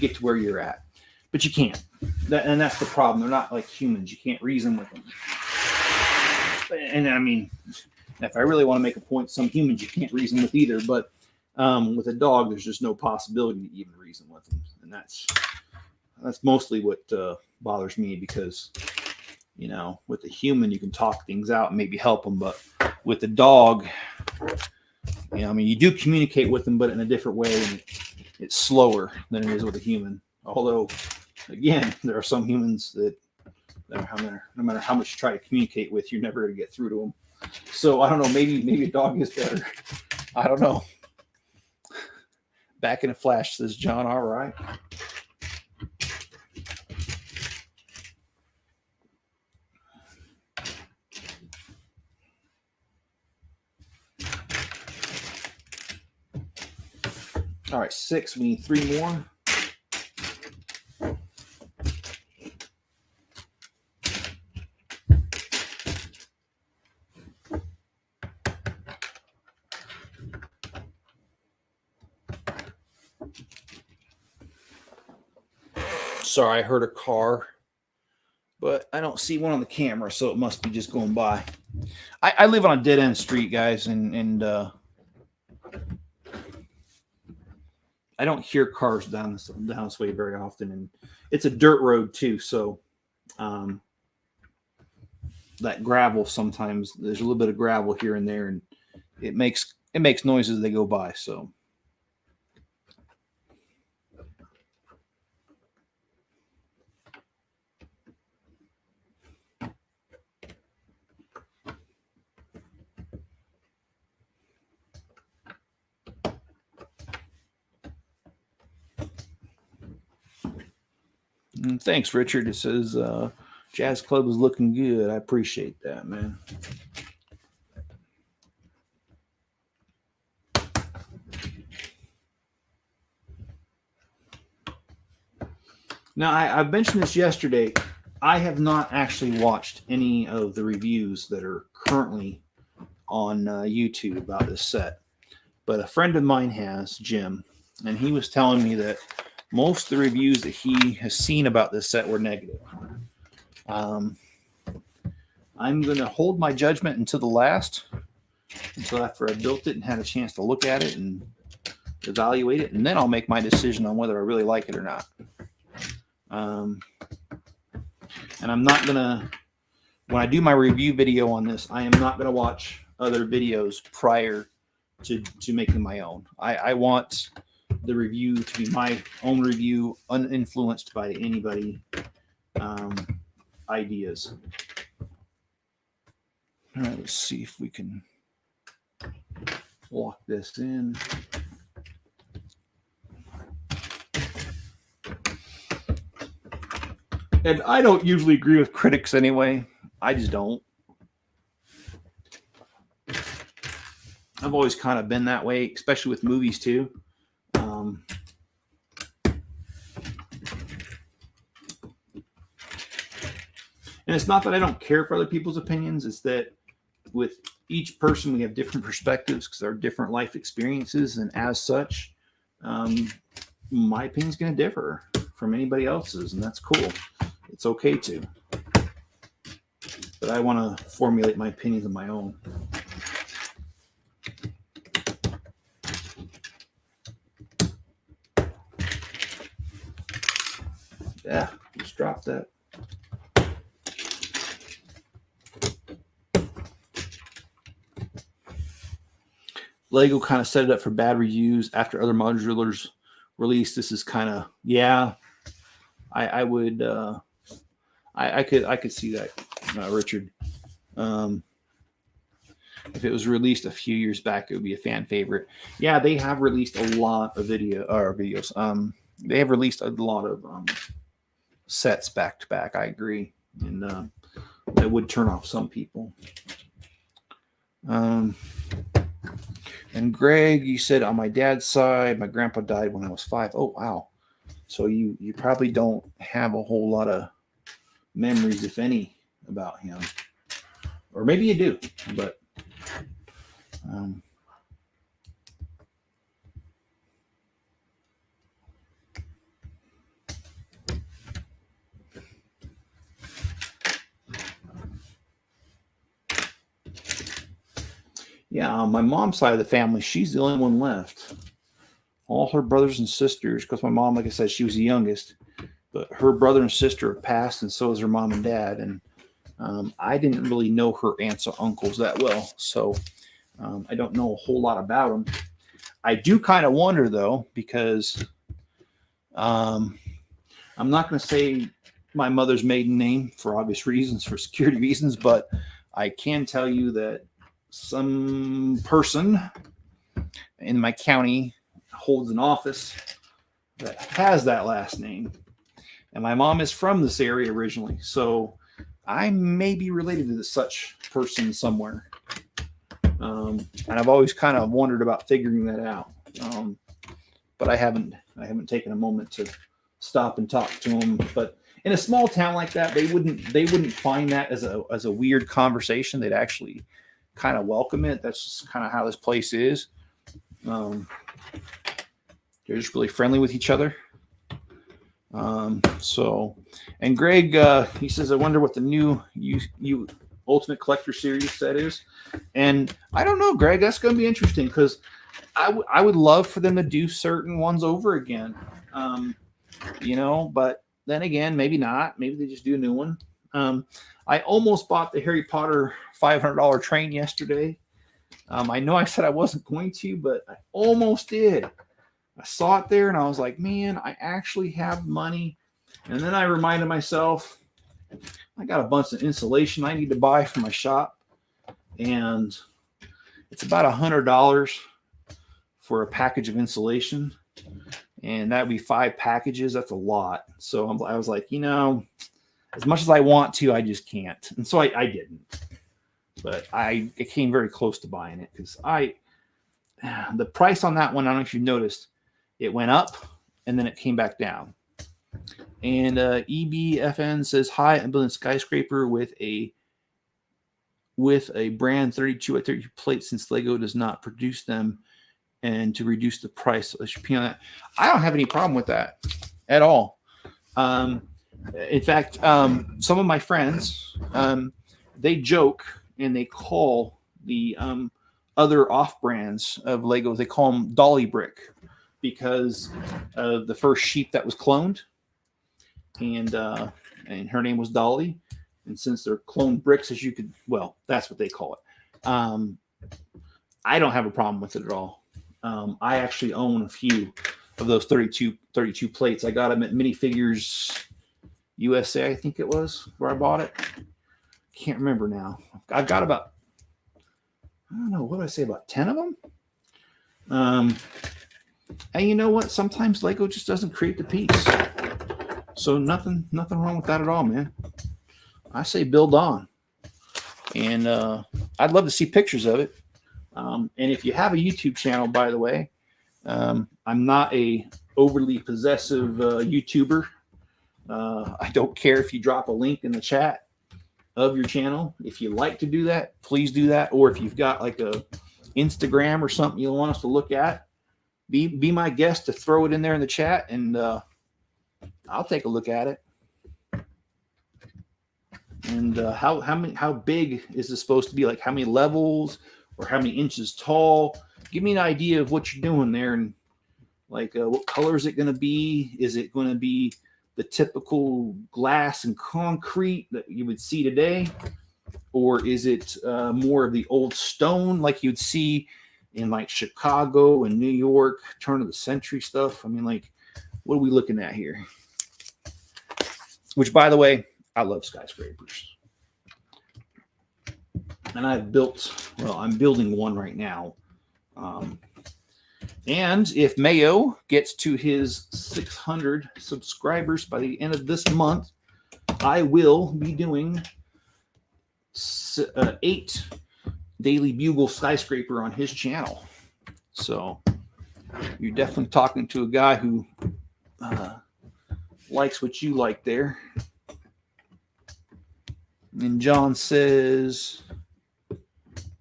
get to where you're at? But you can't. And that's the problem. They're not like humans. You can't reason with them. And I mean, if I really want to make a point, some humans you can't reason with either. But with a dog, there's just no possibility to even reason with them. And that's mostly what bothers me, because, with a human, you can talk things out and maybe help them. But with the dog, you do communicate with them, but in a different way. And it's slower than it is with a human. Although, again, there are some humans that no matter how much you try to communicate with, you're never going to get through to them. So I don't know. Maybe a dog is better. I don't know. Back in a flash, says John. All right. All right, 6. We need 3 more. Sorry, I heard a car, but I don't see one on the camera, so it must be just going by. I live on a dead-end street, guys, and I don't hear cars down this way very often, and it's a dirt road too, so that gravel, sometimes there's a little bit of gravel here and there, and it makes noises as they go by. So thanks, Richard. It says Jazz Club is looking good. I appreciate that, man. Now, I mentioned this yesterday. I have not actually watched any of the reviews that are currently on YouTube about this set, but a friend of mine has, Jim, and he was telling me that most of the reviews that he has seen about this set were negative. I'm going to hold my judgment until the last, until after I built it and had a chance to look at it and evaluate it, and then I'll make my decision on whether I really like it or not. And I'm not going to, when I do my review video on this, I am not going to watch other videos prior to making my own. I want the review to be my own review, uninfluenced by anybody ideas. All right, let's see if we can lock this in. And I don't usually agree with critics anyway. I just don't. I've always kind of been that way, especially with movies too. And it's not that I don't care for other people's opinions. It's that with each person, we have different perspectives because there are different life experiences. And as such, my opinion is going to differ from anybody else's. And that's cool. It's okay to. But I want to formulate my opinions on my own. Yeah, just drop that. Lego kind of set it up for bad reviews after other modulars released. This is kind of, yeah, I would, I could see that, Richard. If it was released a few years back, it would be a fan favorite. Yeah, they have released a lot of videos. They have released a lot of sets back to back. I agree, and that would turn off some people. And Greg, you said on my dad's side, my grandpa died when I was 5. Oh wow! So you probably don't have a whole lot of memories, if any, about him, or maybe you do, but. Yeah, on my mom's side of the family, she's the only one left. All her brothers and sisters, because my mom, like I said, she was the youngest, but her brother and sister have passed, and so is her mom and dad. And I didn't really know her aunts or uncles that well, so I don't know a whole lot about them. I do kind of wonder, though, because I'm not going to say my mother's maiden name for obvious reasons, for security reasons, but I can tell you that some person in my county holds an office that has that last name. And my mom is from this area originally, so I may be related to such person somewhere. And I've always kind of wondered about figuring that out. But I haven't taken a moment to stop and talk to them. But in a small town like that, they wouldn't find that as a weird conversation. They'd actually kind of welcome it. That's just kind of how this place is. They're just really friendly with each other. So, and Greg, he says, I wonder what the new you Ultimate Collector Series set is. And I don't know, Greg, that's going to be interesting because I would love for them to do certain ones over again. But then again, maybe not. Maybe they just do a new one. I almost bought the Harry Potter $500 train yesterday. I know I said I wasn't going to, but I almost did. I saw it there and I was like, man, I actually have money. And then I reminded myself, I got a bunch of insulation I need to buy for my shop. And it's about $100 for a package of insulation. And that would be 5 packages. That's a lot. So I was like, as much as I want to, I just can't. And so I didn't. But I came very close to buying it because the price on that one, I don't know if you noticed, it went up and then it came back down. And EBFN says, hi, I'm building a skyscraper with a brand 32 by 32 plate since Lego does not produce them and to reduce the price. I should be on that. I don't have any problem with that at all. In fact, some of my friends, they joke and they call the other off-brands of Legos, they call them Dolly Brick because of the first sheep that was cloned. And her name was Dolly. And since they're cloned bricks, that's what they call it. I don't have a problem with it at all. I actually own a few of those 32 plates. I got them at Minifigures USA, I think it was, where I bought it. Can't remember now. I've got about, I don't know, what did I say, about 10 of them? And you know what? Sometimes Lego just doesn't create the piece. So nothing wrong with that at all, man. I say build on. And I'd love to see pictures of it. And if you have a YouTube channel, by the way, I'm not a overly possessive YouTuber. I don't care if you drop a link in the chat of your channel. If you like to do that, please do that. Or if you've got like a Instagram or something you want us to look at, be my guest to throw it in there in the chat, and I'll take a look at it. And how big is this supposed to be? Like how many levels or how many inches tall? Give me an idea of what you're doing there, and like what color is it going to be? Is it going to be the typical glass and concrete that you would see today, or is it more of the old stone like you'd see in like Chicago and New York, turn of the century stuff. I mean, like, what are we looking at here? Which, by the way, I love skyscrapers. And I'm building one right now. And if Mayo gets to his 600 subscribers by the end of this month, I will be doing 8 Daily Bugle skyscraper on his channel. So you're definitely talking to a guy who likes what you like there. And John says,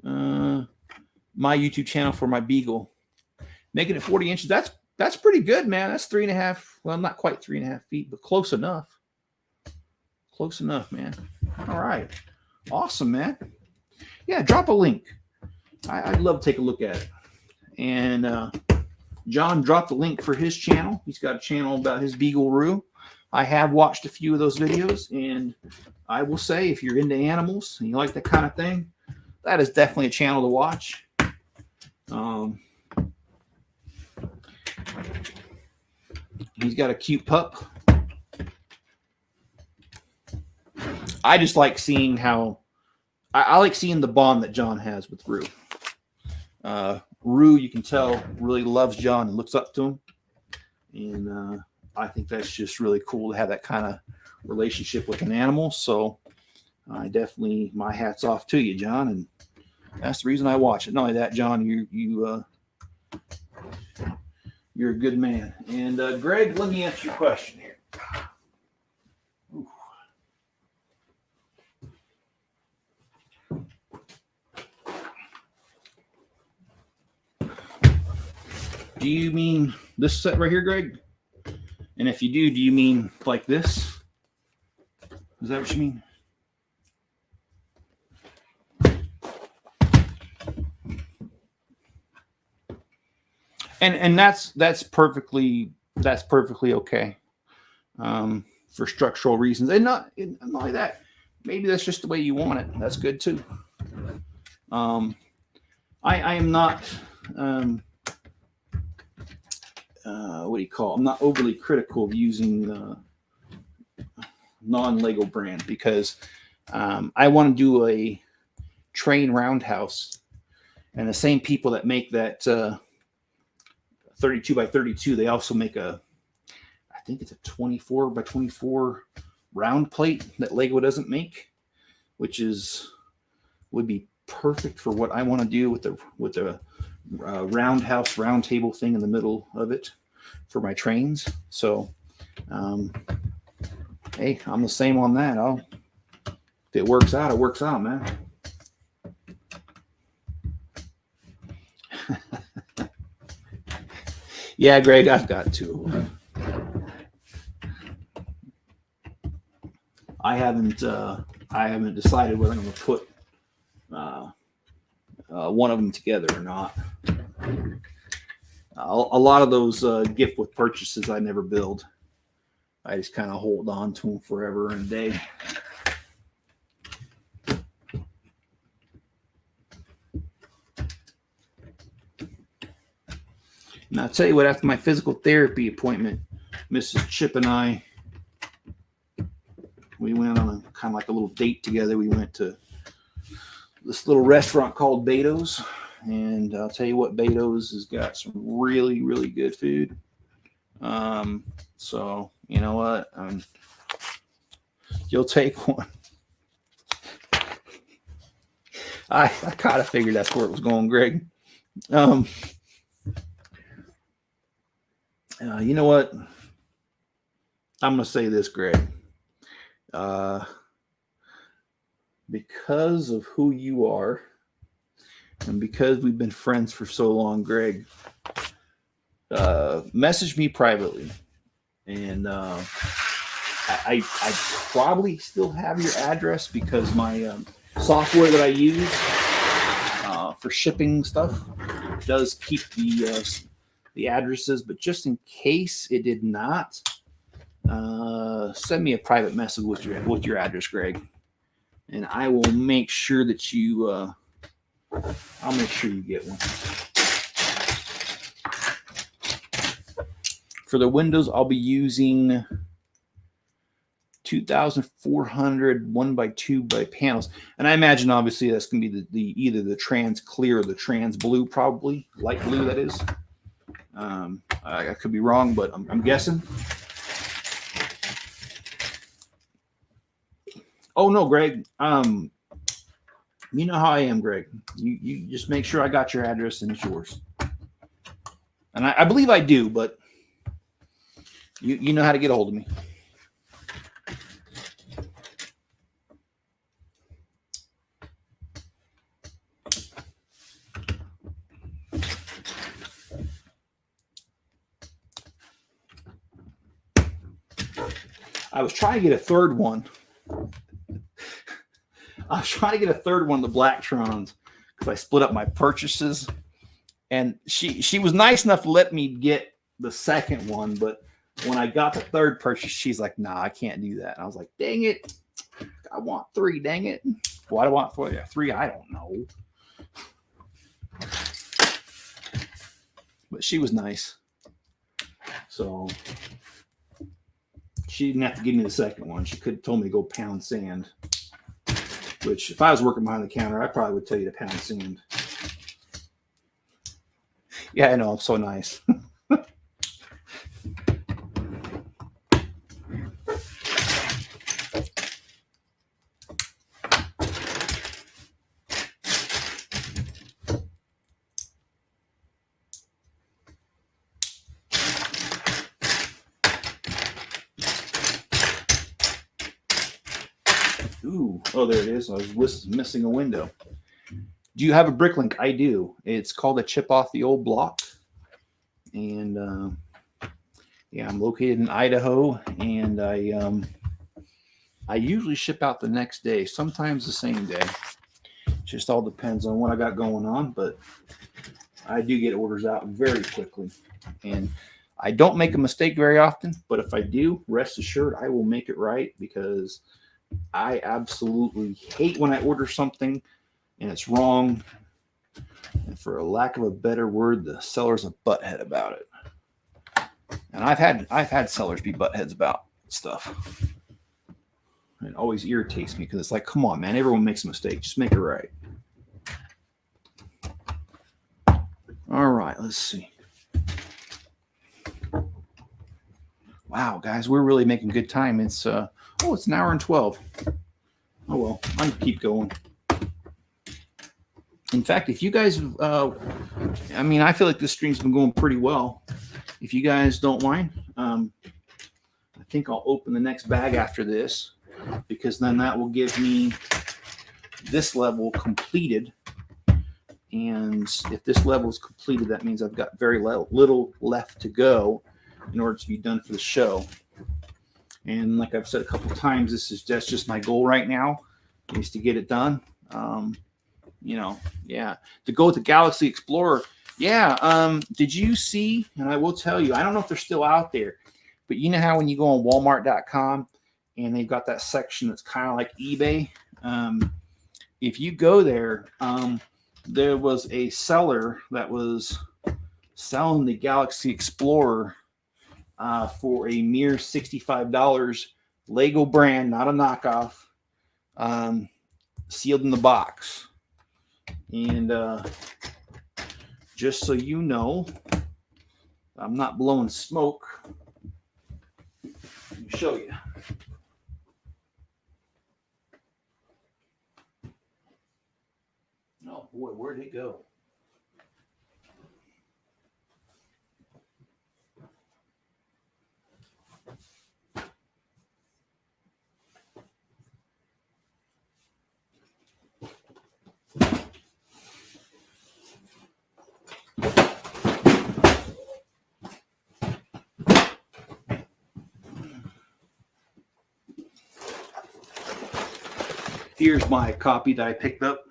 my YouTube channel for my Beagle, making it 40 inches. That's pretty good, man. That's 3.5. Well, not quite 3.5 feet, but close enough. Close enough, man. All right. Awesome, man. Yeah, drop a link. I'd love to take a look at it. And John dropped the link for his channel. He's got a channel about his Beagle-roo. I have watched a few of those videos, and I will say, if you're into animals and you like that kind of thing, that is definitely a channel to watch. He's got a cute pup. I just like seeing how I like seeing the bond that John has with Roo. Roo, you can tell, really loves John and looks up to him. And I think that's just really cool to have that kind of relationship with an animal. So I definitely, my hat's off to you, John. And that's the reason I watch it. Not only that, John, you're a good man. And Greg, let me answer your question here. Ooh. Do you mean this set right here, Greg? And if you do you mean like this? Is that what you mean? And that's perfectly okay for structural reasons, and not only that. Maybe that's just the way you want it. That's good too. I am not. What do you call it? I'm not overly critical of using non-Lego brand because I want to do a train roundhouse, and the same people that make that 32 by 32, they also make I think it's a 24 by 24 round plate that Lego doesn't make, which would be perfect for what I want to do with the roundhouse round table thing in the middle of it for my trains. So hey, I'm the same on that. If it works out, it works out, man. Yeah, Greg, I've got 2 of them. I haven't decided whether I'm going to put one of them together or not. A lot of those gift with purchases I never build. I just kind of hold on to them forever and a day. And I'll tell you what, after my physical therapy appointment, Mrs. Chip and I, we went on a kind of like a little date together. We went to this little restaurant called Beto's. And I'll tell you what, Beto's has got some really, really good food. So, you know what? You'll take one. I kind of figured that's where it was going, Greg. You know what? I'm going to say this, Greg. Because of who you are, and because we've been friends for so long, Greg, message me privately. And I probably still have your address because my software that I use for shipping stuff does keep the addresses. But just in case it did not, send me a private message with your address, Greg. And I will make sure that I'll make sure you get one. For the windows, I'll be using 2,400 1x2 panels, and I imagine obviously that's going to be the either the trans clear or the trans blue, probably light blue. That is. I could be wrong, but I'm guessing. Oh no, Greg. You know how I am, Greg. You just make sure I got your address and it's yours. And I believe I do, but you know how to get a hold of me. I was trying to get a third one. I was trying to get a third one of the Blacktron's because I split up my purchases. And she was nice enough to let me get the second one, but when I got the third purchase, she's like, nah, I can't do that. And I was like, dang it. I want 3, dang it. What do I want for you? 3, I don't know. But she was nice. So she didn't have to give me the second one. She could have told me to go pound sand. Which, if I was working behind the counter, I probably would tell you to pound sand. Yeah, I know. I'm so nice. Ooh, oh, there it is. I was missing a window. Do you have a Bricklink? I do. It's called a chip off the old block. And yeah, I'm located in Idaho, and I usually ship out the next day, sometimes the same day. Just all depends on what I got going on, but I do get orders out very quickly. And I don't make a mistake very often, but if I do, rest assured I will make it right, because I absolutely hate when I order something and it's wrong. And for a lack of a better word, the seller's a butthead about it. And I've had sellers be buttheads about stuff. It always irritates me because it's like, come on, man, everyone makes a mistake. Just make it right. All right, let's see. Wow, guys, we're really making good time. It's it's an hour and 12. Oh well, I'm gonna keep going. In fact, if you guys, I mean, I feel like this stream's been going pretty well. If you guys don't mind, I think I'll open the next bag after this, because then that will give me this level completed. And if this level is completed, that means I've got very little left to go in order to be done for the show. And like I've said a couple of times, that's just my goal right now, is to get it done. Yeah, to go with the Galaxy Explorer. Yeah, did you see, and I will tell you, I don't know if they're still out there, but you know how when you go on Walmart.com and they've got that section that's kind of like eBay? If you go there, there was a seller that was selling the Galaxy Explorer for a mere $65, Lego brand, not a knockoff, sealed in the box. And just so you know, I'm not blowing smoke. Let me show you. Oh boy, where'd it go? Here's my copy that I picked up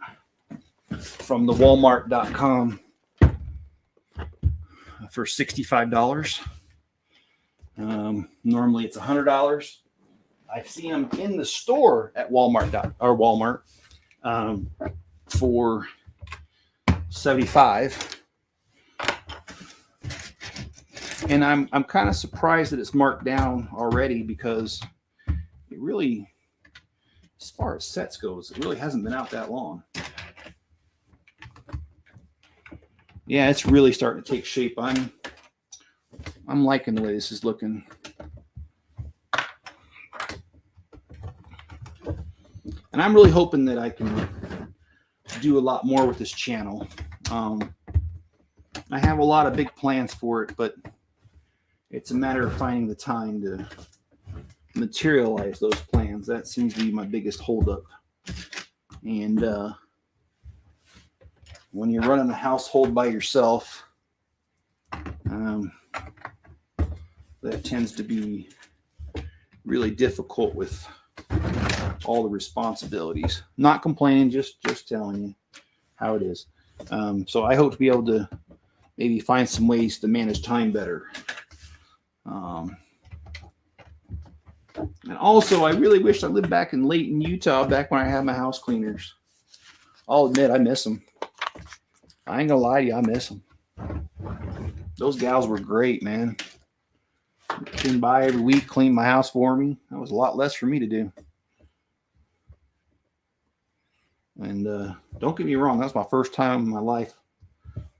from the Walmart.com for $65. Normally it's $100. I've seen them in the store at Walmart for $75. And I'm kind of surprised that it's marked down already, because it really, as far as sets goes, it really hasn't been out that long. Yeah, it's really starting to take shape. I'm liking the way this is looking. And I'm really hoping that I can do a lot more with this channel. I have a lot of big plans for it, but it's a matter of finding the time to materialize those plans. That seems to be my biggest holdup. And when you're running a household by yourself, that tends to be really difficult with all the responsibilities. Not complaining, just telling you how it is. So I hope to be able to maybe find some ways to manage time better. And also, I really wish I lived back in Layton, Utah, back when I had my house cleaners. I'll admit, I miss them. I ain't gonna lie to you, I miss them. Those gals were great, man. Came by every week, cleaned my house for me. That was a lot less for me to do. And don't get me wrong, that's my first time in my life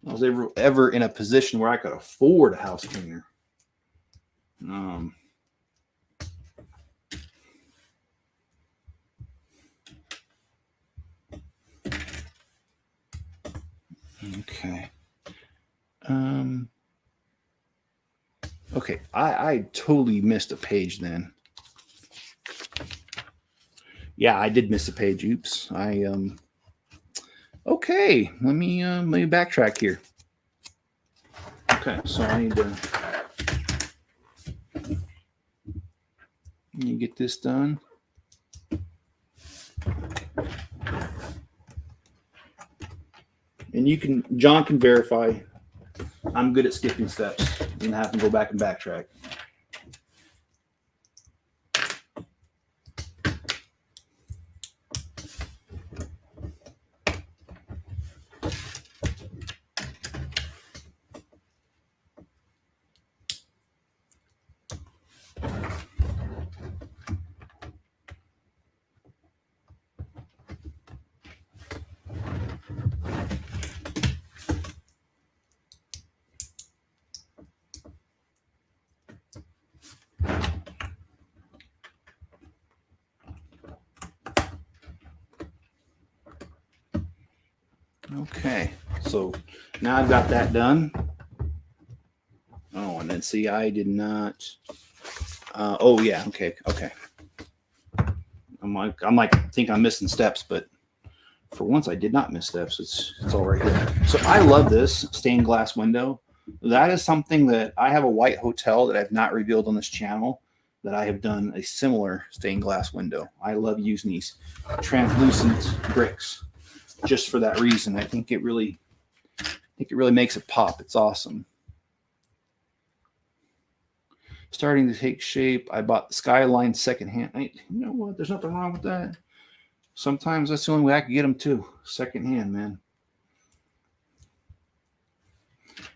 I was ever in a position where I could afford a house cleaner. Okay. Okay, I totally missed a page then. Yeah, I did miss a page. Oops. Okay, let me backtrack here. Okay, so I need to get this done. And John can verify I'm good at skipping steps and have to go back and backtrack. Okay, so now I've got that done. Oh, and then see, I did not. Oh yeah, okay. I think I'm missing steps, but for once I did not miss steps. It's all right here. So I love this stained glass window. That is something that I have a white hotel that I've not revealed on this channel, that I have done a similar stained glass window. I love using these translucent bricks just for that reason. I think it really makes it pop. It's awesome. Starting to take shape. I bought the Skyline secondhand. You know what? There's nothing wrong with that. Sometimes that's the only way I can get them too. Secondhand, man.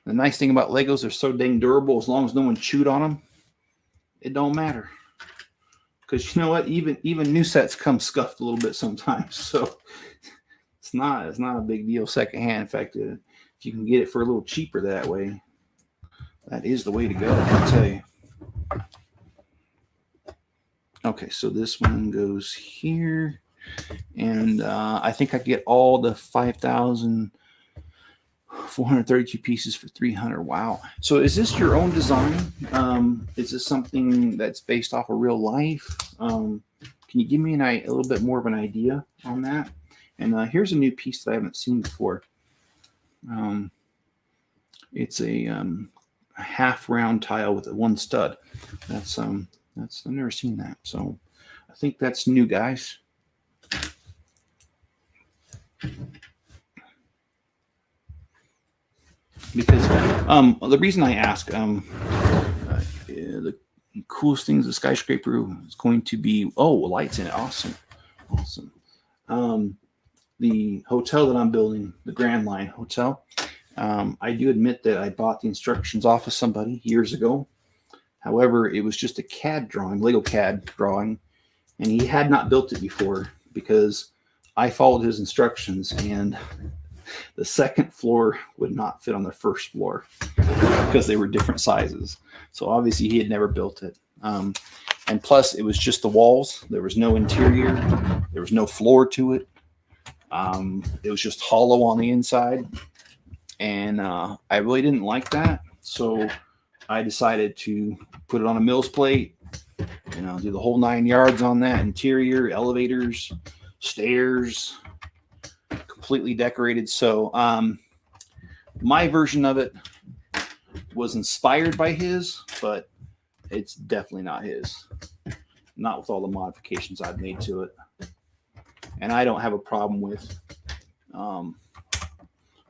The nice thing about Legos, they're so dang durable. As long as no one chewed on them, it don't matter. Because you know what? Even new sets come scuffed a little bit sometimes. So it's not a big deal secondhand. In fact, if you can get it for a little cheaper that way, that is the way to go, I'll tell you. Okay, so this one goes here. And I think I get all the 5,432 pieces for $300. Wow. So is this your own design? Is this something that's based off of real life? Can you give me a little bit more of an idea on that? And here's a new piece that I haven't seen before. It's a half round tile with one stud. That's I've never seen that. So I think that's new, guys. Because the reason I ask, the coolest things, the skyscraper is going to be, lights in it. Awesome. The hotel that I'm building, the Grand Line Hotel, I do admit that I bought the instructions off of somebody years ago. However, it was just a CAD drawing, Lego CAD drawing, and he had not built it before because I followed his instructions, and the second floor would not fit on the first floor because they were different sizes. So obviously he had never built it. And plus, it was just the walls. There was no interior. There was no floor to it. It was just hollow on the inside. And I really didn't like that. So I decided to put it on a Mills plate, do the whole 9 yards on that. Interior, elevators, stairs, completely decorated. So my version of it was inspired by his, but it's definitely not his. Not with all the modifications I've made to it. And I don't have a problem with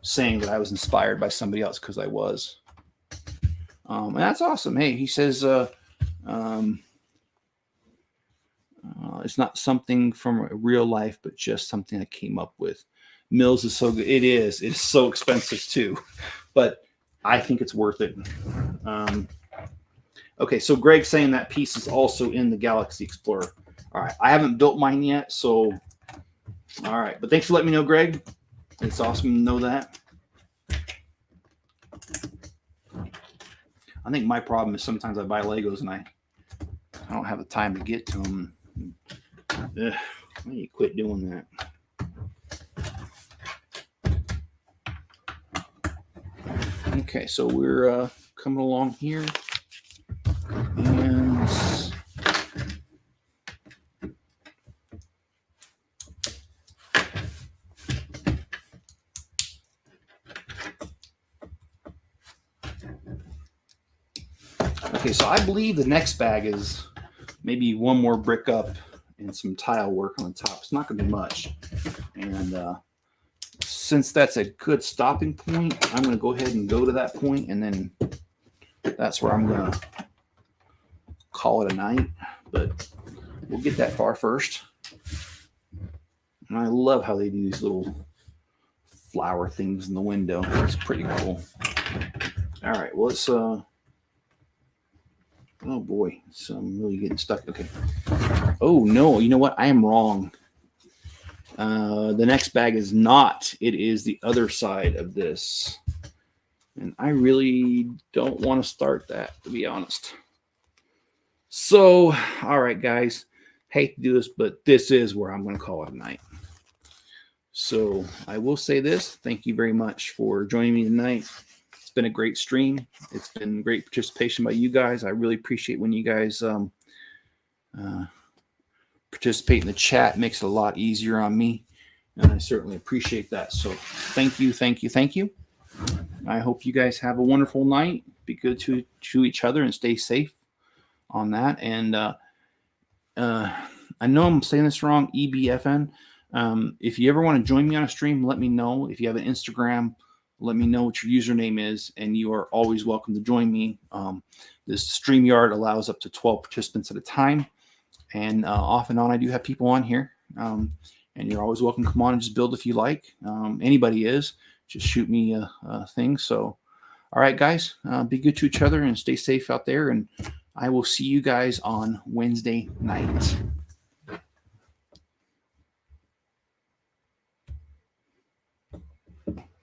saying that I was inspired by somebody else, because I was. And that's awesome. Hey, he says it's not something from real life, but just something I came up with. Mills is so good. It is. It's so expensive too, but I think it's worth it. Okay, so Greg's saying that piece is also in the Galaxy Explorer. All right, I haven't built mine yet, so all right. But thanks for letting me know, Greg. It's awesome to know that. I think my problem is sometimes I buy Legos and I don't have the time to get to them. Ugh, I need to quit doing that. Okay, so we're coming along here. And okay, so I believe the next bag is maybe one more brick up and some tile work on the top. It's not going to be much. And since that's a good stopping point, I'm going to go ahead and go to that point, and then that's where I'm going to call it a night. But we'll get that far first. And I love how they do these little flower things in the window. It's pretty cool. All right, well, let's oh boy, so I'm really getting stuck. Okay. Oh no, you know what? I am wrong. The next bag is not. It is the other side of this. And I really don't want to start that, to be honest. So, all right, guys. Hate to do this, but this is where I'm going to call it a night. So I will say this. Thank you very much for joining me tonight. It's been a great stream. It's been great participation by you guys. I really appreciate when you guys participate in the chat. It makes it a lot easier on me, and I certainly appreciate that. So thank you, thank you, thank you. I hope you guys have a wonderful night. Be good to each other and stay safe on that. And I know I'm saying this wrong, EBFN. If you ever want to join me on a stream, let me know. If you have an Instagram, let me know what your username is, and you are always welcome to join me. This StreamYard allows up to 12 participants at a time, and off and on I do have people on here, and you're always welcome to come on and just build if you like. Anybody is. Just shoot me a thing. So, all right, guys, be good to each other and stay safe out there, and I will see you guys on Wednesday night.